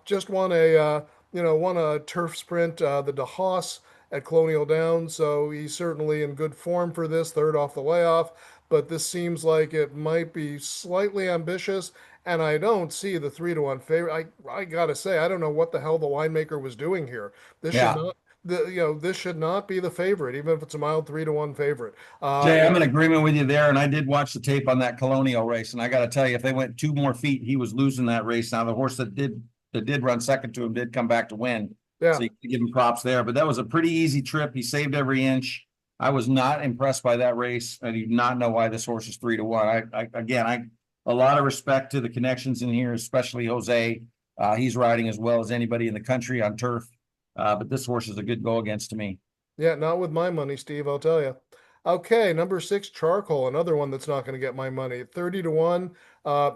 B: Just won a turf sprint, the DeHaas at Colonial Downs, so he's certainly in good form for this, third off the layoff. But this seems like it might be slightly ambitious, and I don't see the 3-1 favorite. I gotta say, I don't know what the hell the winemaker was doing here. This should
A: Yeah.
B: not this should not be the favorite, even if it's a mild 3-1 favorite.
A: Jay, I'm in
B: It's
A: agreement with you there, and I did watch the tape on that Colonial race, and I got to tell you, if they went 2 more feet, he was losing that race. Now the horse that did run second to him did come back to win,
B: Yeah.
A: so you can give him props there. But that was a pretty easy trip. He saved every inch. I was not impressed by that race. I do not know why this horse is 3-1. I a lot of respect to the connections in here, especially Jose. He's riding as well as anybody in the country on turf, but this horse is a good go against to me.
B: Yeah, not with my money, Steve, I'll tell you. Okay, number 6, Charcoal, another one that's not going to get my money. 30-1.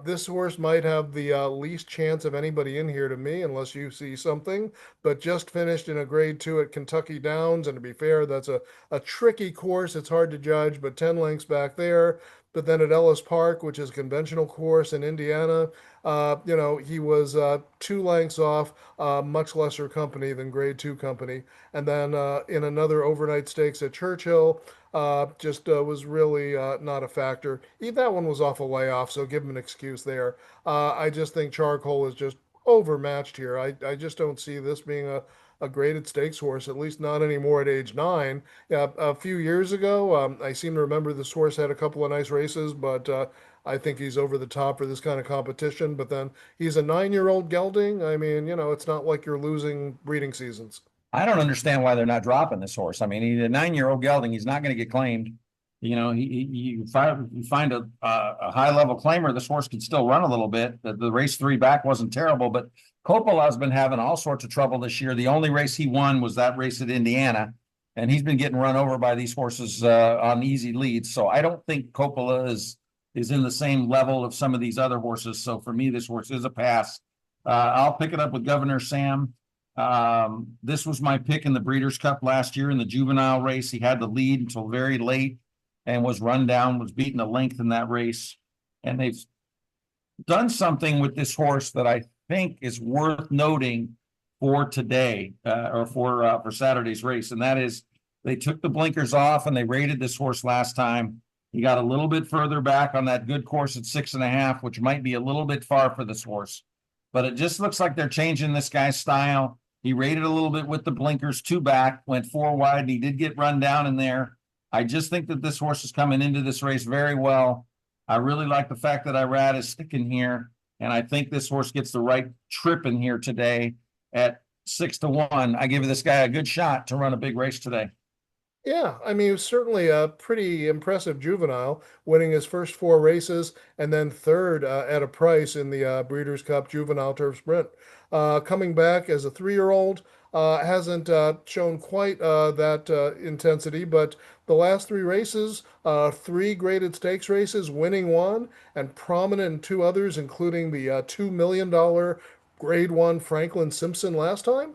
B: This horse might have the least chance of anybody in here to me, unless you see something, but just finished in a grade 2 at Kentucky Downs. And to be fair, that's a tricky course. It's hard to judge, but 10 lengths back there. But then at Ellis Park, which is a conventional course in Indiana, he was 2 lengths off, much lesser company than grade 2 company. And then in another overnight stakes at Churchill, just was really not a factor. That one was off a layoff, so give him an excuse there. I just think Charcoal is just overmatched here. I just don't see this being a graded stakes horse, at least not anymore at age 9. Yeah, a few years ago, I seem to remember this horse had a couple of nice races, but I think he's over the top for this kind of competition. But then he's a 9-year-old gelding. I mean, it's not like you're losing breeding seasons.
A: I don't understand why they're not dropping this horse. I mean, he's a 9-year-old gelding. He's not going to get claimed. You find a high level claimer. This horse can still run a little bit. The race 3 back wasn't terrible, but Coppola's been having all sorts of trouble this year. The only race he won was that race at Indiana, and he's been getting run over by these horses on easy leads. So I don't think Coppola is in the same level of some of these other horses. So for me, this horse is a pass. I'll pick it up with Governor Sam. This was my pick in the Breeders' Cup last year in the juvenile race. He had the lead until very late and was run down, was beaten a length in that race. And they've done something with this horse that I think is worth noting for today or for Saturday's race. And that is they took the blinkers off and they rated this horse last time. He got a little bit further back on that good course at 6.5, which might be a little bit far for this horse. But it just looks like they're changing this guy's style. He rated a little bit with the blinkers, two back, went four wide, and he did get run down in there. I just think that this horse is coming into this race very well. I really like the fact that Irad is sticking here, and I think this horse gets the right trip in here today at 6-1. I give this guy a good shot to run a big race today.
B: Yeah, I mean, he was certainly a pretty impressive juvenile, winning his first four races and then third at a price in the Breeders' Cup Juvenile Turf Sprint. Coming back as a 3-year-old, hasn't shown quite that intensity, but the last three races, three graded stakes races, winning one and prominent in two others, including the $2 million Grade 1 Franklin Simpson last time.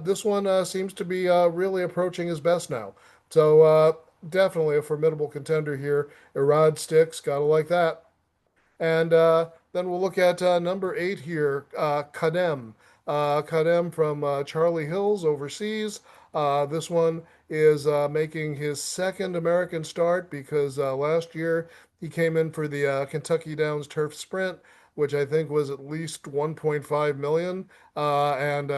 B: This one seems to be really approaching his best now. So definitely a formidable contender here. Irad sticks, gotta like that. And then we'll look at number 8 here, Kadem. Kadem from Charlie Hills overseas. This one is making his second American start because last year he came in for the Kentucky Downs Turf Sprint, which I think was at least 1.5 million. And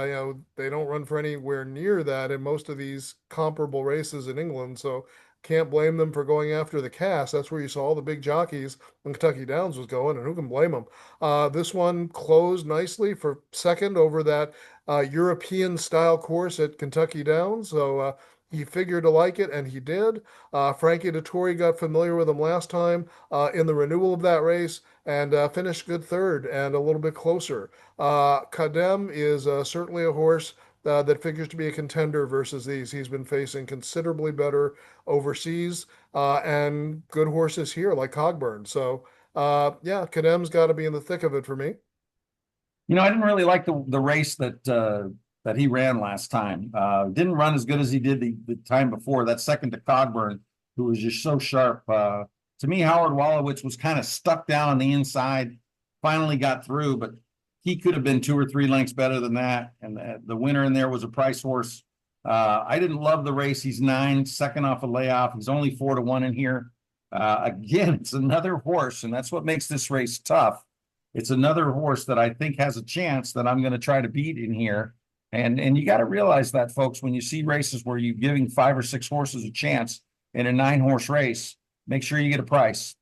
B: they don't run for anywhere near that in most of these comparable races in England. So can't blame them for going after the Cass. That's where you saw all the big jockeys when Kentucky Downs was going, and who can blame them? This one closed nicely for second over that European style course at Kentucky Downs. So he figured to like it, and he did. Frankie Dettori got familiar with him last time in the renewal of that race and finished good third and a little bit closer. Kadem is certainly a horse that figures to be a contender versus these. He's been facing considerably better overseas and good horses here like Cogburn. So, yeah, Kadem's got to be in the thick of it for me.
A: I didn't really like the race that he ran last time. Didn't run as good as he did the time before. That second to Cogburn, who was just so sharp. To me, Howard Wallowitz was kind of stuck down on the inside. Finally got through, but he could have been 2 or 3 lengths better than that. And the winner in there was a price horse. I didn't love the race. He's 9, second off a layoff. He's only 4-1 in here. Again, it's another horse, and that's what makes this race tough. It's another horse that I think has a chance that I'm going to try to beat in here. And you got to realize that, folks, when you see races where you're giving 5 or 6 horses a chance in a 9-horse race, make sure you get a price.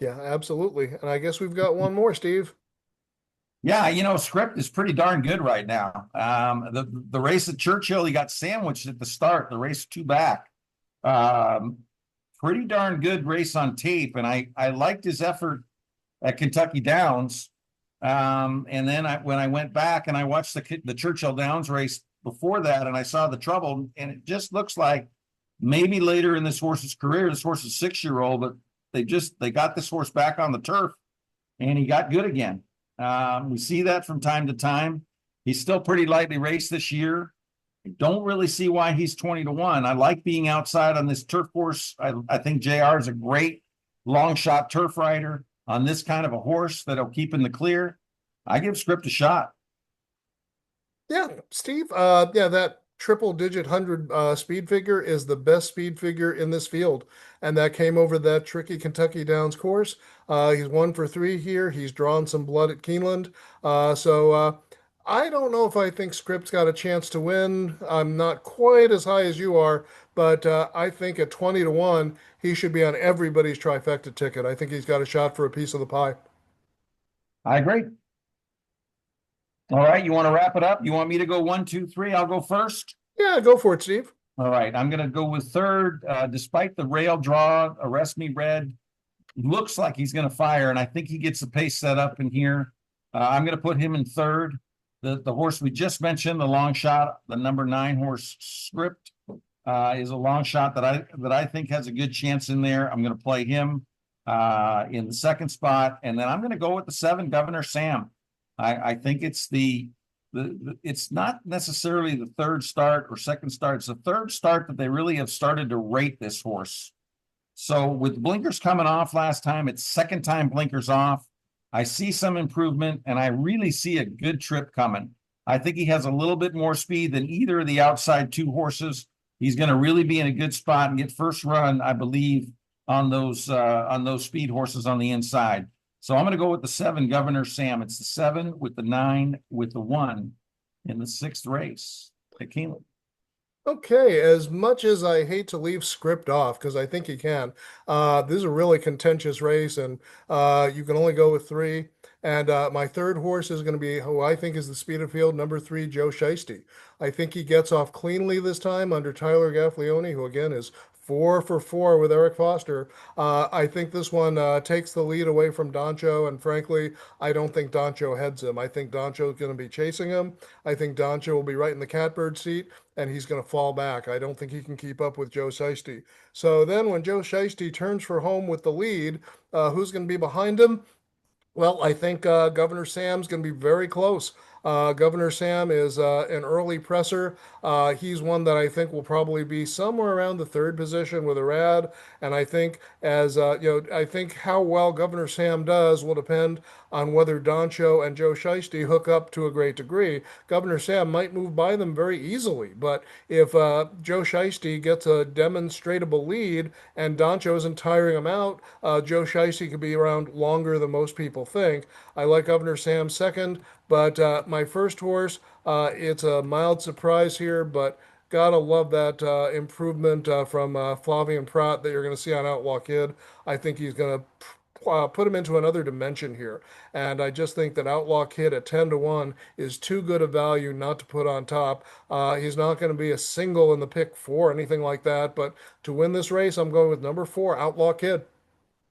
B: Yeah, absolutely. And I guess we've got one more, Steve.
A: Yeah, Script is pretty darn good right now. The race at Churchill, he got sandwiched at the start. The race 2 back. Pretty darn good race on tape, and I liked his effort at Kentucky Downs. And then when I went back and I watched the Churchill Downs race before that, and I saw the trouble, and it just looks like maybe later in this horse's career, this horse is 6-year-old, but they got this horse back on the turf, and he got good again. We see that from time to time. He's still pretty lightly raced this year. I don't really see why he's 20-1. I like being outside on this turf course. I think JR is a great long shot turf rider on this kind of a horse that'll keep in the clear. I give Script a shot.
B: Yeah, Steve. Yeah, that triple digit 100 speed figure is the best speed figure in this field. And that came over that tricky Kentucky Downs course. He's 1 for 3 here. He's drawn some blood at Keeneland. So I don't know if I think Script's got a chance to win. I'm not quite as high as you are, but I think at 20-1, he should be on everybody's trifecta ticket. I think he's got a shot for a piece of the pie.
A: I agree. All right, you want to wrap it up? You want me to go 1, 2, 3? I'll go first.
B: Yeah, go for it, Steve.
A: All right, I'm going to go with third. Despite the rail draw, Arrest Me Red looks like he's going to fire, and I think he gets the pace set up in here. I'm going to put him in third. The horse we just mentioned, the long shot, the number 9 horse Script, is a long shot that I think has a good chance in there. I'm going to play him in the second spot, and then I'm going to go with the 7 Governor Sam. I think it's it's not necessarily the third start or second start. It's the third start that they really have started to rate this horse. So with blinkers coming off last time, it's second time blinkers off. I see some improvement, and I really see a good trip coming. I think he has a little bit more speed than either of the outside 2 horses. He's going to really be in a good spot and get first run, I believe, on those speed horses on the inside. So I'm going to go with the 7 Governor Sam. It's the 7 with the 9 with the 1. in the sixth race at Keeneland.
B: Okay, as much as I hate to leave script off, because I think you can, this is a really contentious race, and you can only go with three. And my third horse is going to be who I think is the speed of field, number three, Joe Shiesty. I think he gets off cleanly this time under Tyler Gaffalione, who again is 4 for 4 with Eric Foster. I think this one takes the lead away from Doncho, and frankly, I don't think Doncho heads him. I think Doncho is going to be chasing him. I think Doncho will be right in the catbird seat, and he's going to fall back. I don't think he can keep up with Joe Shiesty. So then when Joe Shiesty turns for home with the lead, who's going to be behind him? Well, I think Governor Sam's going to be very close. Governor Sam is an early presser. He's one that I think will probably be somewhere around the third position with a rad. And I think I think how well Governor Sam does will depend on whether Doncho and Joe Shiesty hook up to a great degree. Governor Sam might move by them very easily, but if Joe Shiesty gets a demonstrable lead and Doncho isn't tiring him out, Joe Shiesty could be around longer than most people think. I like Governor Sam second, but my first horse, it's a mild surprise here, but gotta love that improvement from Flavian Pratt that you're going to see on Outlaw Kid. I think he's going to put him into another dimension here. And I just think that Outlaw Kid at 10 to 1 is too good a value not to put on top. He's not going to be a single in the pick four, anything like that. But to win this race, I'm going with number 4, Outlaw Kid.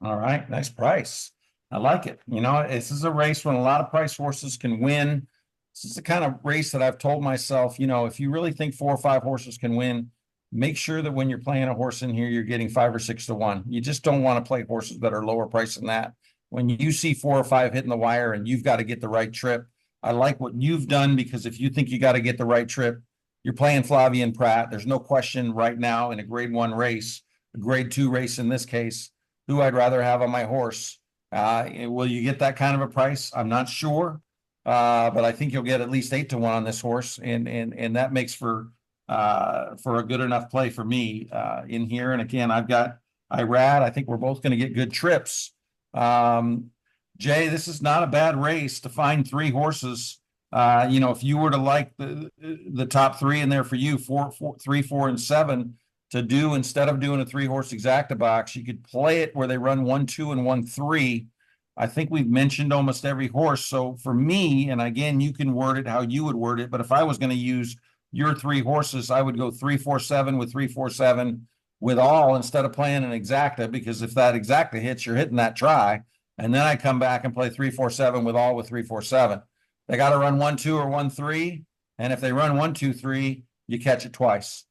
A: All right, nice price. I like it. You know, this is a race when a lot of price horses can win. This is the kind of race that I've told myself, you know, if you really think 4 or 5 horses can win, make sure that when you're playing a horse in here, you're getting 5 or 6 to 1. You just don't want to play horses that are lower price than that. When you see 4 or 5 hitting the wire and you've got to get the right trip, I like what you've done, because if you think you got to get the right trip, you're playing Flavian Pratt. There's no question right now in a grade 1 race, a grade 2 race in this case, who I'd rather have on my horse. Will you get that kind of a price? I'm not sure, but I think you'll get at least 8 to 1 on this horse, and that makes for a good enough play for me in here. And again, I've got Irad. I think we're both going to get good trips. Jay, this is not a bad race to find 3 horses. You know, if you were to like the top 3 in there for you, 3, 4, and 7 to do, instead of doing a 3-horse exacta box, you could play it where they run 1, 2, and 1, 3. I think we've mentioned almost every horse. So for me, and again, you can word it how you would word it, but if I was going to use your 3 horses, I would go 3, 4, 7 with 3, 4, 7 with all, instead of playing an exacta, because if that exacta hits, you're hitting that try. And then I come back and play 3, 4, 7 with all with 3, 4, 7. They got to run 1, 2 or 1, 3. And if they run 1, 2, 3, you catch it twice.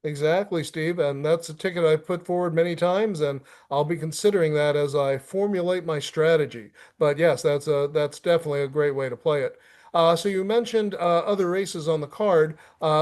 B: Exactly, Steve. And that's a ticket I've put forward many times, and I'll be considering that as I formulate my strategy. But yes, that's definitely a great way to play it. So you mentioned other races on the card.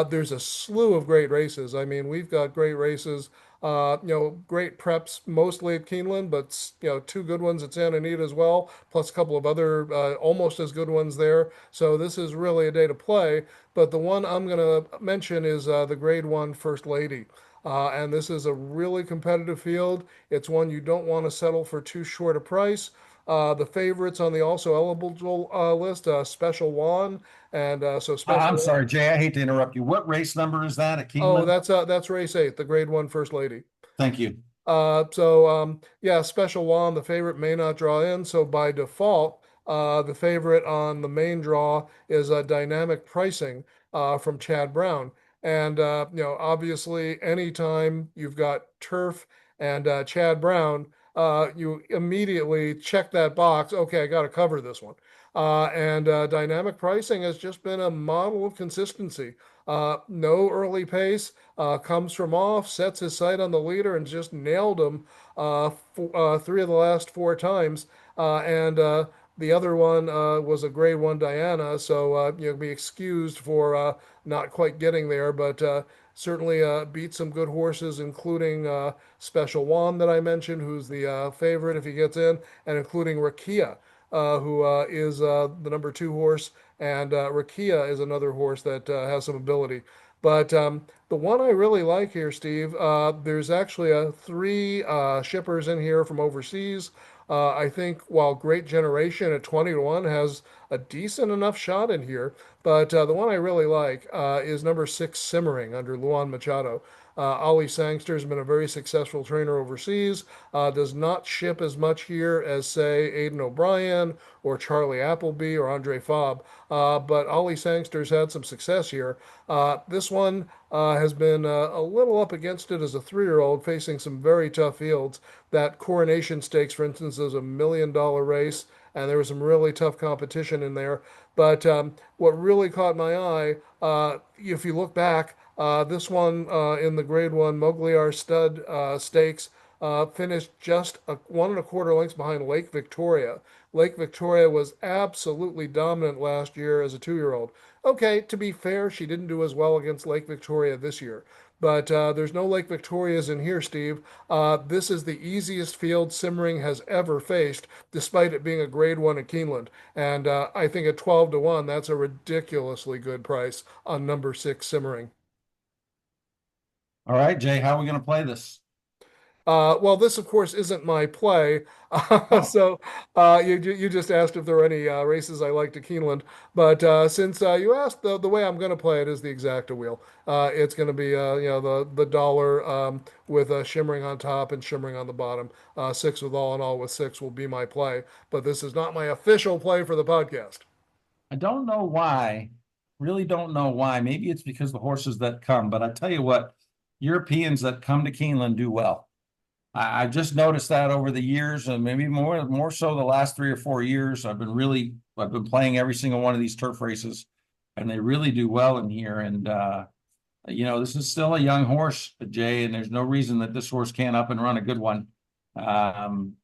B: There's a slew of great races. I mean, we've got great races. Great preps mostly at Keeneland, but 2 good ones at Santa Anita as well, plus a couple of other almost as good ones there. So this is really a day to play. But the one I'm going to mention is the Grade 1 First Lady. And this is a really competitive field. It's one you don't want to settle for too short a price. The favorites on the also eligible list, Special Juan, and so
A: I'm
B: Special.
A: sorry, Jay, I hate to interrupt you. What race number is that at
B: Oh,
A: Keeneland?
B: that's race 8, the Grade 1 First Lady.
A: Thank you.
B: Yeah, Special One, the favorite may not draw in. So by default, the favorite on the main draw is dynamic pricing from Chad Brown. And, obviously, anytime you've got Turf and Chad Brown, you immediately check that box. Okay, I got to cover this one. And dynamic pricing has just been a model of consistency. No early pace, comes from off, sets his sight on the leader, and just nailed him 3 of the last 4 times. And the other one was a grade 1 Diana, so you'll be excused for not quite getting there, but certainly beat some good horses, including Special One that I mentioned, who's the favorite if he gets in, and including Rakia, who is the number 2 horse, and Rakia is another horse that has some ability. But the one I really like here, Steve, there's actually 3 shippers in here from overseas. I think while Great Generation at 20 to 1 has a decent enough shot in here, but the one I really like is number 6 Simmering under Luan Machado. Ollie Sangster has been a very successful trainer overseas, does not ship as much here as, say, Aidan O'Brien or Charlie Appleby or Andre Faub, but Ollie Sangster's had some success here. This one has been a little up against it as a 3-year-old, facing some very tough fields. That Coronation Stakes, for instance, is $1 million race, and there was some really tough competition in there. But what really caught my eye, if you look back, this one in the Grade One Mogliar Stud Stakes finished just 1 1/4 lengths behind Lake Victoria. Lake Victoria was absolutely dominant last year as a 2-year-old. Okay, to be fair, she didn't do as well against Lake Victoria this year. But there's no Lake Victorias in here, Steve. This is the easiest field Simmering has ever faced, despite it being a Grade One at Keeneland. And I think at 12 to 1, that's a ridiculously good price on number 6 Simmering.
A: All right, Jay, how are we going to play this?
B: Well, this, of course, isn't my play.
A: Oh,
B: So you just asked if there were any races I like to Keeneland. But since you asked, the way I'm going to play it is the exacta wheel. It's going to be the dollar with shimmering on top and shimmering on the bottom. Six with all in all with six will be my play. But this is not my official play for the podcast.
A: I don't know why. Really don't know why. Maybe it's because the horses that come, but I tell you what, Europeans that come to Keeneland do well. I've just noticed that over the years, and maybe more so the last 3 or 4 years. I've been playing every single one of these turf races, and they really do well in here. And this is still a young horse, Jay, and there's no reason that this horse can't up and run a good one. Um,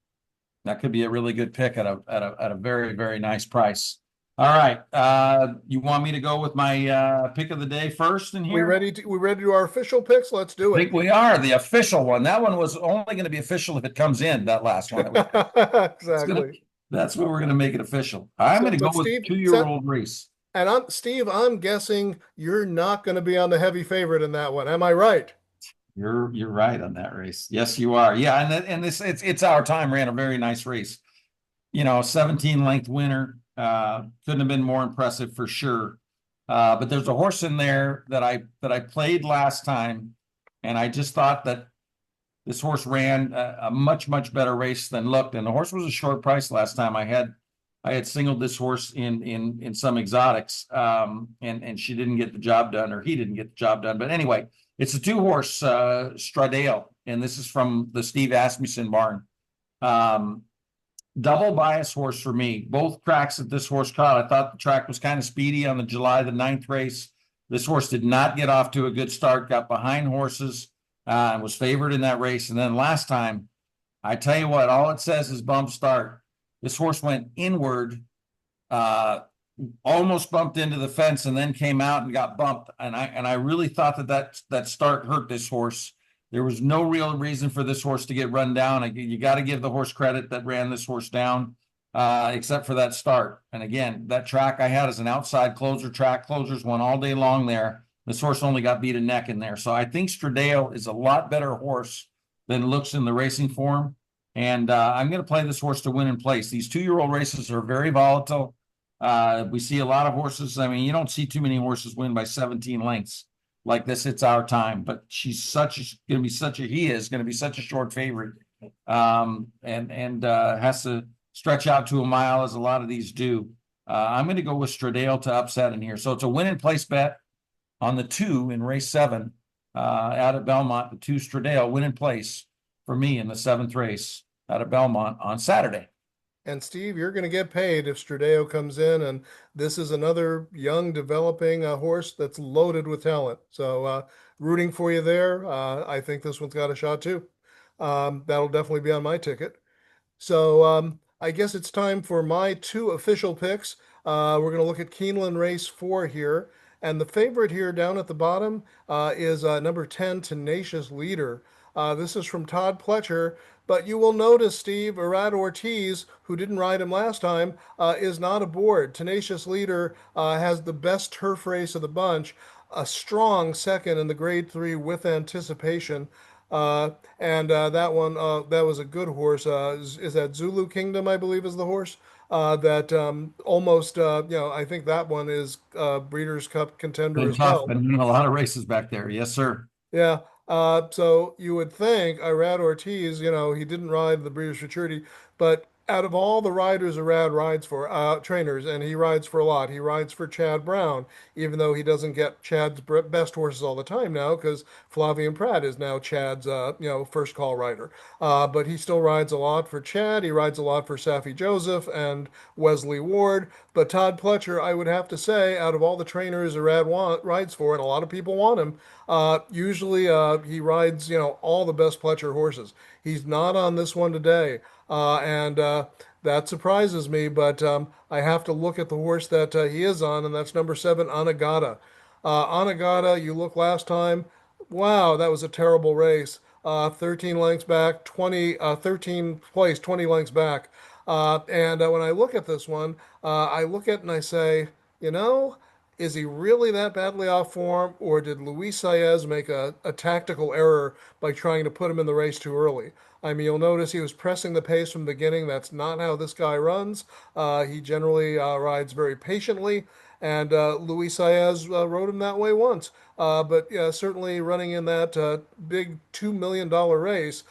A: that could be a really good pick at a very, very nice price. All right. You want me to go with my pick of the day first in here?
B: We ready to do our official picks? Let's do
A: I
B: it.
A: think we are the official one. That one was only going to be official if it comes in, that last one that we picked. It's gonna,
B: Exactly.
A: that's what we're going to make it official. I'm
B: So,
A: going to go
B: but
A: with
B: Steve,
A: 2-year-old Reese.
B: and Steve, I'm guessing you're not going to be on the heavy favorite in that one. Am I right?
A: You're right on that race. Yes, you are. Yeah, and this it's our time ran a very nice race. 17 length winner. Couldn't have been more impressive for sure. But there's a horse in there that I played last time, and I just thought that this horse ran a much, much better race than looked. And the horse was a short price last time. I had singled this horse in some exotics, and she didn't get the job done, or he didn't get the job done. But anyway, it's a 2-horse Stradale, and this is from the Steve Asmussen barn. Um, Double bias horse for me. Both tracks that this horse caught, I thought the track was kind of speedy on the July the 9th race. This horse did not get off to a good start, got behind horses, and was favored in that race. And then last time, I tell you what, all it says is bump start. This horse went inward, uh, almost bumped into the fence, and then came out and got bumped. And I really thought that start hurt this horse. There was no real reason for this horse to get run down. You got to give the horse credit that ran this horse down, except for that start. And again, that track I had is an outside closer track. Closers went all day long there. This horse only got beat a neck in there. So I think Stradale is a lot better horse than looks in the racing form. And I'm going to play this horse to win in place. These 2-year-old races are very volatile. We see a lot of horses. I mean, you don't see too many horses win by 17 lengths like this. It's our time, but he is going to be such a short favorite. And has to stretch out to a mile as a lot of these do. I'm going to go with Stradale to upset in here. So it's a win in place bet on the 2 in race 7 out at Belmont. The 2 Stradale win in place for me in the 7th race out of Belmont on Saturday.
B: And Steve, you're going to get paid if Stradeo comes in, and this is another young, developing horse that's loaded with talent. So, rooting for you there. I think this one's got a shot too. That'll definitely be on my ticket. So I guess it's time for my 2 official picks. We're going to look at Keeneland Race 4 here. And the favorite here down at the bottom is number 10, Tenacious Leader. This is from Todd Pletcher. But you will notice, Steve, Arad Ortiz, who didn't ride him last time, is not aboard. Tenacious Leader has the best turf race of the bunch, a strong second in the Grade 3 with anticipation. And that one, that was a good horse. Is that Zulu Kingdom, I believe, is the horse that almost, I think that one is Breeders' Cup contender
A: Been
B: as
A: tough,
B: well.
A: been in a lot of races back there. Yes, sir.
B: Yeah. So you would think Irad Ortiz, he didn't ride the Breeders' Futurity, but out of all the riders Irad rides for, trainers, and he rides for a lot. He rides for Chad Brown, even though he doesn't get Chad's best horses all the time now, because Flavian Pratt is now Chad's, first call rider. But he still rides a lot for Chad. He rides a lot for Saffie Joseph and Wesley Ward. But Todd Pletcher, I would have to say, out of all the trainers rides for, and a lot of people want him, usually he rides, all the best Pletcher horses. He's not on this one today, and that surprises me. But I have to look at the horse that he is on, and that's number 7, Anagata. Anagata, you look last time. Wow, that was a terrible race. 13 lengths back, 13 place, 20 lengths back. And when I look at this one, I look at it and I say, you know, is he really that badly off form, or did Luis Saez make a tactical error by trying to put him in the race too early? I mean, you'll notice he was pressing the pace from the beginning. That's not how this guy runs. He generally rides very patiently, and Luis Saez rode him that way once. But yeah, certainly running in that big $2 million race,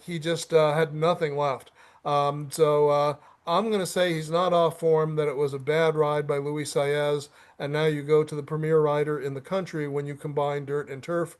B: he just had nothing left. So I'm going to say he's not off form, that it was a bad ride by Luis Saez, and now you go to the premier rider in the country when you combine dirt and turf.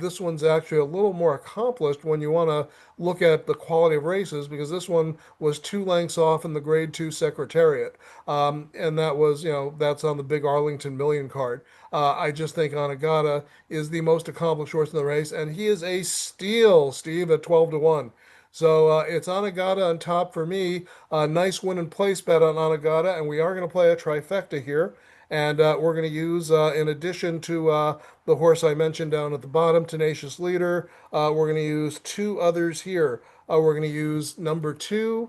B: This one's actually a little more accomplished when you want to look at the quality of races, because this one was 2 lengths off in the Grade 2 Secretariat. And that was, that's on the big Arlington Million card. I just think Anagata is the most accomplished horse in the race, and he is a steal, Steve, at 12 to 1. So it's Anagata on top for me. Nice win and place bet on Anagata, and we are going to play a trifecta here. And we're going to use, in addition to the horse I mentioned down at the bottom, Tenacious Leader, we're going to use 2 others here. We're going to use number 2,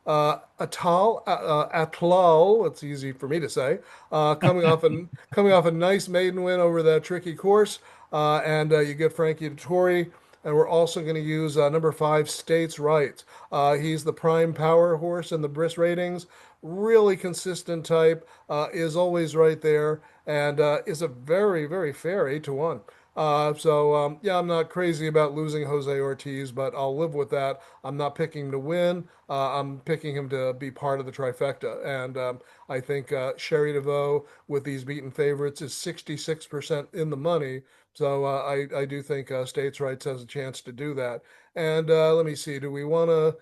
B: Atlal. It's easy for me to say. Coming off a nice maiden win over that tricky course, and you get Frankie Dettori. And we're also going to use number 5, States Right. He's the prime power horse in the Briss ratings. Really consistent type, is always right there, and is a very, very fair 8 to 1. Yeah, I'm not crazy about losing Jose Ortiz, but I'll live with that. I'm not picking him to win. I'm picking him to be part of the trifecta. And I think Sherry DeVoe, with these beaten favorites, is 66% in the money. So I do think States' Rights has a chance to do that. And let me see. Do we want to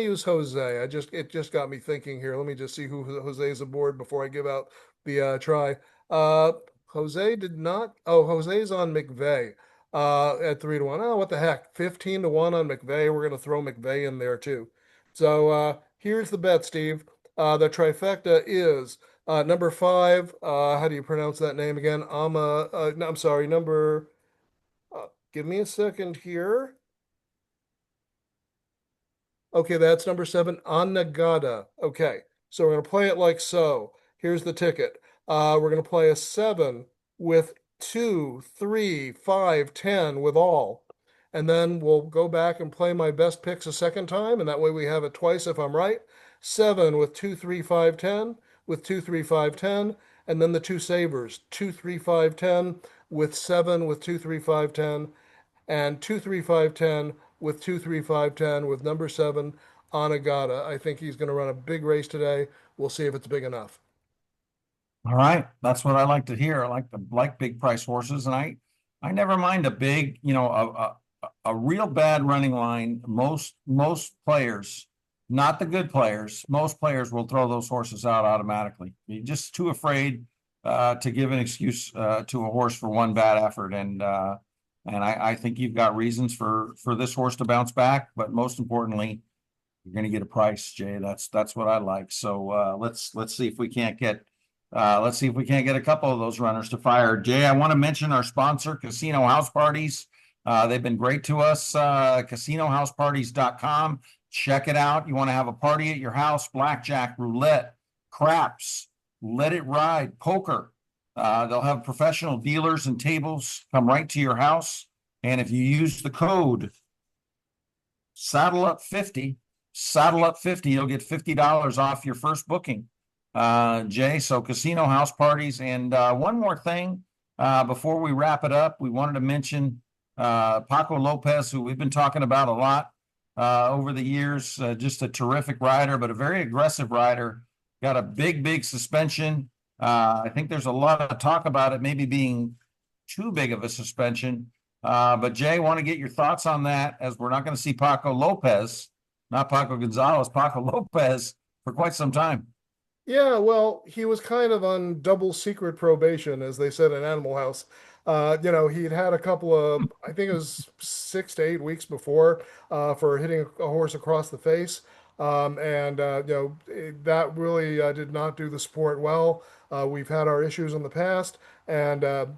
B: use Jose? It just got me thinking here. Let me just see who Jose's aboard before I give out the try. Uh, Jose did not. Oh, Jose's on McVeigh at 3 to 1. Oh, what the heck? 15 to 1 on McVeigh. We're going to throw McVeigh in there too. So here's the bet, Steve. The trifecta is number 5. How do you pronounce that name again? No, I'm sorry. Give me a second here. Okay, that's number 7, Anagata. Okay, so we're going to play it like so. Here's the ticket. We're going to play a 7 with 2, 3, 5, 10 with all. And then we'll go back and play my best picks a second time, and that way we have it twice if I'm right. 7 with 2, 3, 5, 10, with 2, 3, 5, 10, and then the 2 savers, 2, 3, 5, 10, with 7 with 2, 3, 5, 10, and 2, 3, 5, 10 with 2, 3, 5, 10 with number 7, Anagata. I think he's going to run a big race today. We'll see if it's big enough.
A: All right, that's what I like to hear. I like big price horses, and I never mind a big, a real bad running line. Most players, not the good players, most players will throw those horses out automatically. You're just too afraid to give an excuse to a horse for one bad effort, and I think you've got reasons for this horse to bounce back, but most importantly, you're going to get a price, Jay. That's what I like. So let's see if we can't get a couple of those runners to fire. Jay, I want to mention our sponsor, Casino House Parties. They've been great to us. CasinoHouseParties.com. Check it out. You want to have a party at your house? Blackjack, roulette, craps, let it ride, poker. They'll have professional dealers and tables come right to your house, And if you use the code saddle up 50, saddle up 50, you'll get $50 off your first booking. Jay, so casino house parties. And one more thing before we wrap it up, we wanted to mention Paco Lopez, who we've been talking about a lot over the years. Just a terrific rider, but a very aggressive rider. Got a big suspension. I think there's a lot of talk about it maybe being too big of a suspension. But Jay, want to get your thoughts on that, as we're not going to see Paco Lopez, not Paco Gonzalez, Paco Lopez for quite some time.
B: Yeah, well, he was kind of on double secret probation, as they said in Animal House. He'd had a couple of, I think it was 6 to 8 weeks before, for hitting a horse across the face. That really did not do the sport well. We've had our issues in the past, and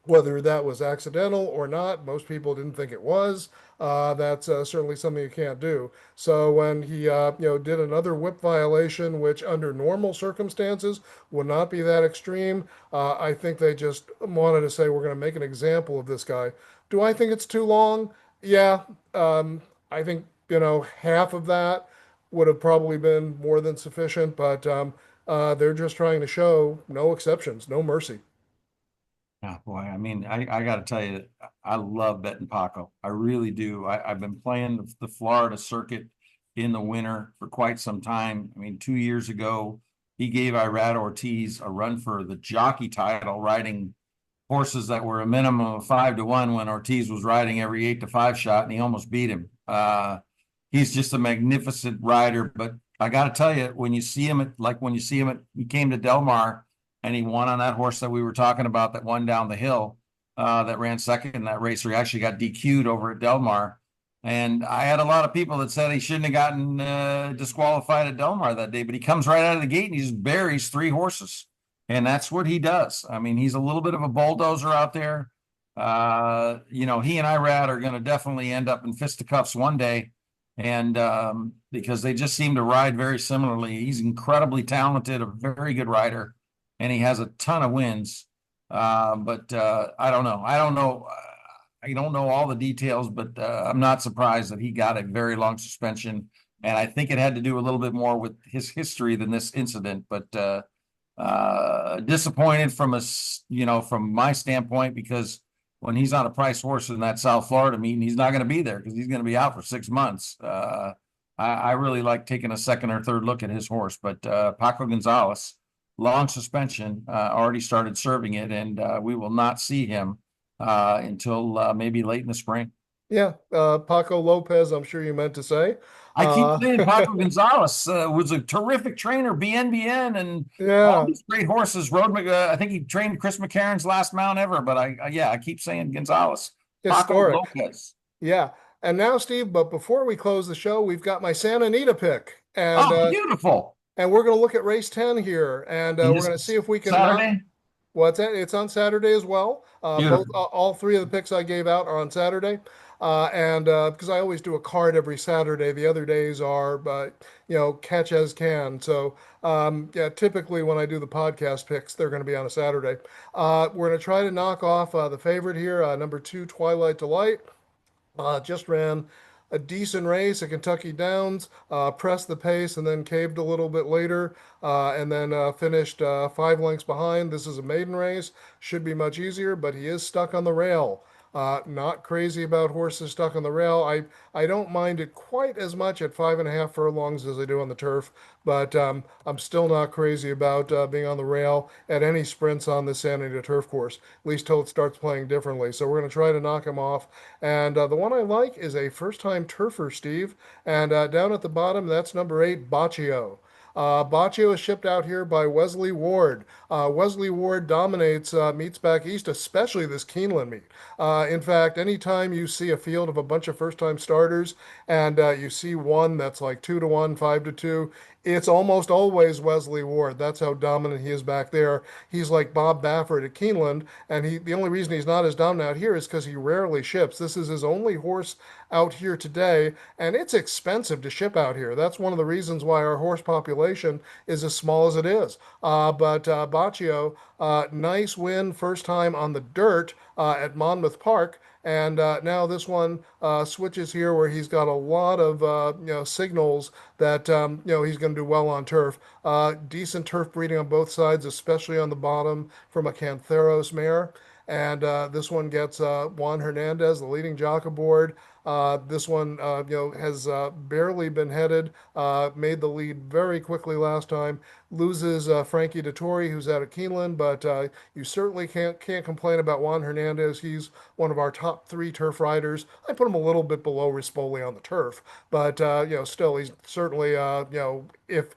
B: whether that was accidental or not, most people didn't think it was. That's certainly something you can't do. So when he, did another whip violation, which under normal circumstances would not be that extreme, I think they just wanted to say we're going to make an example of this guy. Do I think it's too long? Yeah, I think half of that would have probably been more than sufficient, but they're just trying to show no exceptions, no mercy.
A: Oh boy, I mean, I got to tell you, I love betting Paco. I really do. I've been playing the Florida circuit in the winter for quite some time. I mean, 2 years ago, he gave Irad Ortiz a run for the jockey title, riding horses that were a minimum of 5-1 when Ortiz was riding every 8-5 shot, and he almost beat him. He's just a magnificent rider. But I got to tell you, when you see him he came to Del Mar and he won on that horse that we were talking about that won down the hill, that ran second in that race, or he actually got DQ'd over at Del Mar. And I had a lot of people that said he shouldn't have gotten disqualified at Del Mar that day, but he comes right out of the gate and he just buries 3 horses. And that's what he does. I mean, he's a little bit of a bulldozer out there. He and Irad are going to definitely end up in fisticuffs one day. And because they just seem to ride very similarly. He's incredibly talented, a very good rider, and he has a ton of wins. But I don't know. I don't know. I don't know all the details, but I'm not surprised that he got a very long suspension. And I think it had to do a little bit more with his history than this incident. But disappointed from my standpoint, because when he's on a price horse in that South Florida meeting, he's not going to be there because he's going to be out for 6 months. I really like taking a second or third look at his horse, but Paco Gonzalez, long suspension, already started serving it, and we will not see him until maybe late in the spring.
B: Yeah, Paco Lopez, I'm sure you meant to say.
A: I keep
B: Uh,
A: saying Paco Gonzalez was a terrific trainer, BNBN, and all
B: yeah,
A: these great horses. I think he trained Chris McCarron's last mount ever, but I keep saying Gonzalez, Paco
B: historic.
A: Lopez.
B: Yeah. And now, Steve, but before we close the show, we've got my Santa Anita pick. And
A: Oh,
B: uh,
A: beautiful!
B: and we're going to look at race 10 here, and
A: And
B: we're
A: this
B: going to see
A: is
B: if we can knock.
A: Saturday.
B: What's that? It's on Saturday as well. Both
A: Beautiful.
B: all three of the picks I gave out are on Saturday. And because I always do a card every Saturday, the other days are, catch as can. So, yeah, typically when I do the podcast picks, they're going to be on a Saturday. We're going to try to knock off the favorite here, number 2, Twilight Delight. Just ran a decent race at Kentucky Downs, pressed the pace and then caved a little bit later, and then finished 5 lengths behind. This is a maiden race, should be much easier, but he is stuck on the rail. Not crazy about horses stuck on the rail. I don't mind it quite as much at 5.5 furlongs as I do on the turf, but I'm still not crazy about being on the rail at any sprints on the Santa Anita turf course, at least till it starts playing differently. So we're going to try to knock him off. And the one I like is a first-time turfer, Steve. And down at the bottom, that's number 8, Baccio. Baccio is shipped out here by Wesley Ward. Wesley Ward dominates meets back east, especially this Keeneland meet. In fact, anytime you see a field of a bunch of first-time starters and you see one that's like 2-1, 5-2, it's almost always Wesley Ward. That's how dominant he is back there. He's like Bob Baffert at Keeneland, and the only reason he's not as dominant out here is because he rarely ships. This is his only horse out here today, and it's expensive to ship out here. That's one of the reasons why our horse population is as small as it is. But Baccio, nice win, first time on the dirt at Monmouth Park. And now this one switches here where he's got a lot of signals that he's going to do well on turf. Decent turf breeding on both sides, especially on the bottom from a Cantheros mare. And this one gets Juan Hernandez, the leading jock aboard. This one, has barely been headed. Made the lead very quickly last time. Loses Frankie Dettori, who's out of Keeneland, but you certainly can't complain about Juan Hernandez. He's one of our top three turf riders. I put him a little bit below Rispoli on the turf, but still he's certainly if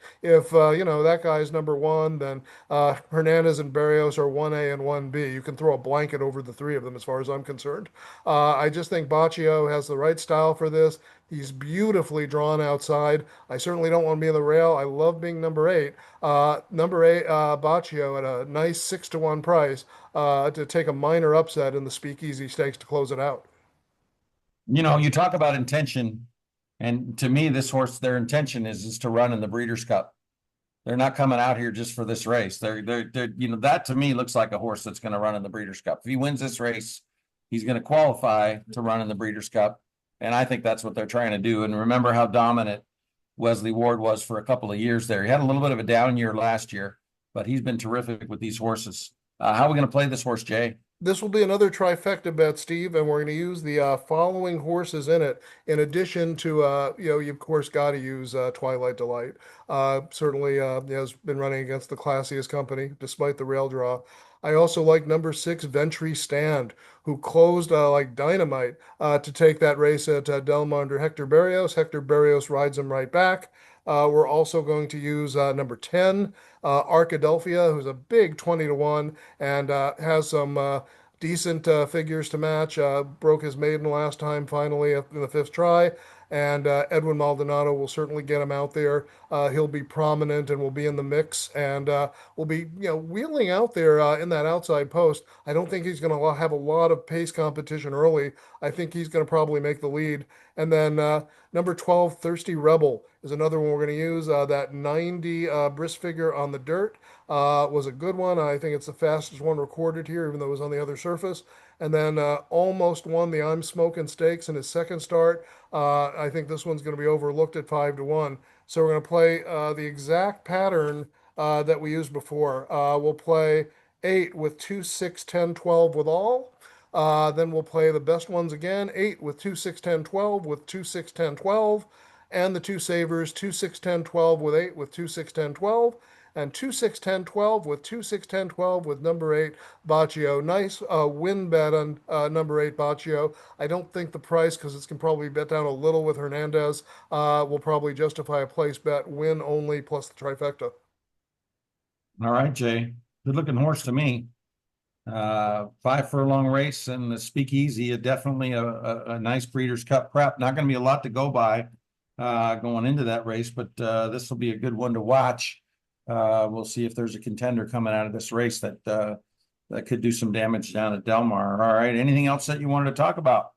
B: that guy's number one, then Hernandez and Barrios are 1A and 1B. You can throw a blanket over the three of them as far as I'm concerned. I just think Baccio has the right style for this. He's beautifully drawn outside. I certainly don't want to be in the rail. I love being number eight. Number eight, Baccio at a nice 6-1 price to take a minor upset in the Speakeasy Stakes to close it out.
A: You talk about intention, and to me, this horse, their intention is to run in the Breeders' Cup. They're not coming out here just for this race. They're that to me looks like a horse that's going to run in the Breeders' Cup. If he wins this race, he's going to qualify to run in the Breeders' Cup, and I think that's what they're trying to do. And remember how dominant Wesley Ward was for a couple of years there. He had a little bit of a down year last year, but he's been terrific with these horses. How are we going to play this horse, Jay?
B: This will be another trifecta bet, Steve, and we're going to use the following horses in it. In addition to, you of course got to use Twilight Delight. Certainly, has been running against the classiest company despite the rail draw. I also like number 6, Ventry Stand, who closed like dynamite to take that race at Del Mar under Hector Berrios. Hector Berrios rides him right back. We're also going to use number 10, Arkadelphia, who's a big 20-1 and has some decent figures to match. Broke his maiden last time, finally, in the fifth try. And Edwin Maldonado will certainly get him out there. He'll be prominent and will be in the mix and will be, wheeling out there in that outside post. I don't think he's going to have a lot of pace competition early. I think he's going to probably make the lead. And then number 12, Thirsty Rebel, is another one we're going to use. That 90 brisk figure on the dirt was a good one. I think it's the fastest one recorded here, even though it was on the other surface. And then almost won the I'm Smoking Stakes in his second start. I think this one's going to be overlooked at 5-1. So we're going to play the exact pattern that we used before. We'll play 8 with 2, 6, 10, 12 with all. Then we'll play the best ones again, 8 with 2, 6, 10, 12 with 2, 6, 10, 12. And the two savers, 2, 6, 10, 12 with 8 with 2, 6, 10, 12. And 2, 6, 10, 12 with 2, 6, 10, 12 with number 8, Baccio. Nice win bet on number 8, Baccio. I don't think the price, because it can probably bet down a little with Hernandez, will probably justify a place bet, win only plus the trifecta.
A: All right, Jay. Good looking horse to me. 5 furlong race and the Speakeasy, definitely a nice Breeders' Cup prep. Not going to be a lot to go by going into that race, but this will be a good one to watch. We'll see if there's a contender coming out of this race that could do some damage down at Del Mar. All right. Anything else that you wanted to talk about?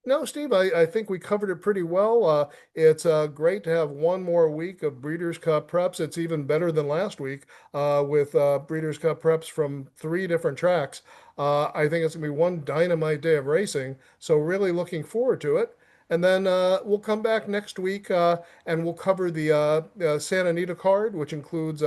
B: No, Steve, I think we covered it pretty well. It's great to have one more week of Breeders' Cup preps. It's even better than last week with Breeders' Cup preps from 3 different tracks. I think it's going to be one dynamite day of racing. So, really looking forward to it. And then we'll come back next week and we'll cover the Santa Anita card, which includes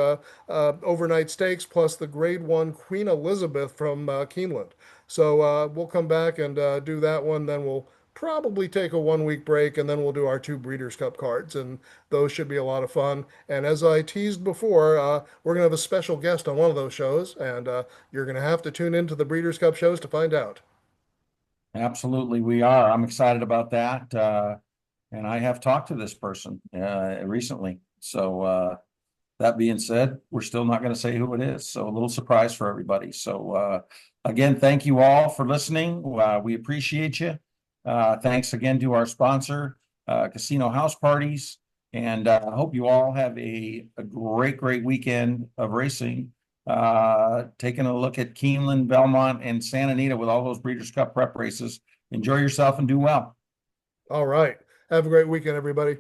B: overnight stakes plus the Grade 1 Queen Elizabeth from Keeneland. So we'll come back and do that one. Then we'll probably take a 1 week break and then we'll do our 2 Breeders' Cup cards. And those should be a lot of fun. And as I teased before, we're going to have a special guest on one of those shows. And you're going to have to tune into the Breeders' Cup shows to find out.
A: Absolutely, we are. I'm excited about that. And I have talked to this person recently. So that being said, we're still not going to say who it is. So a little surprise for everybody. So again, thank you all for listening. We appreciate you. Thanks again to our sponsor, Casino House Parties. And I hope you all have a great weekend of racing. Taking a look at Keeneland, Belmont, and Santa Anita with all those Breeders' Cup prep races. Enjoy yourself and do well.
B: All right. Have a great weekend, everybody.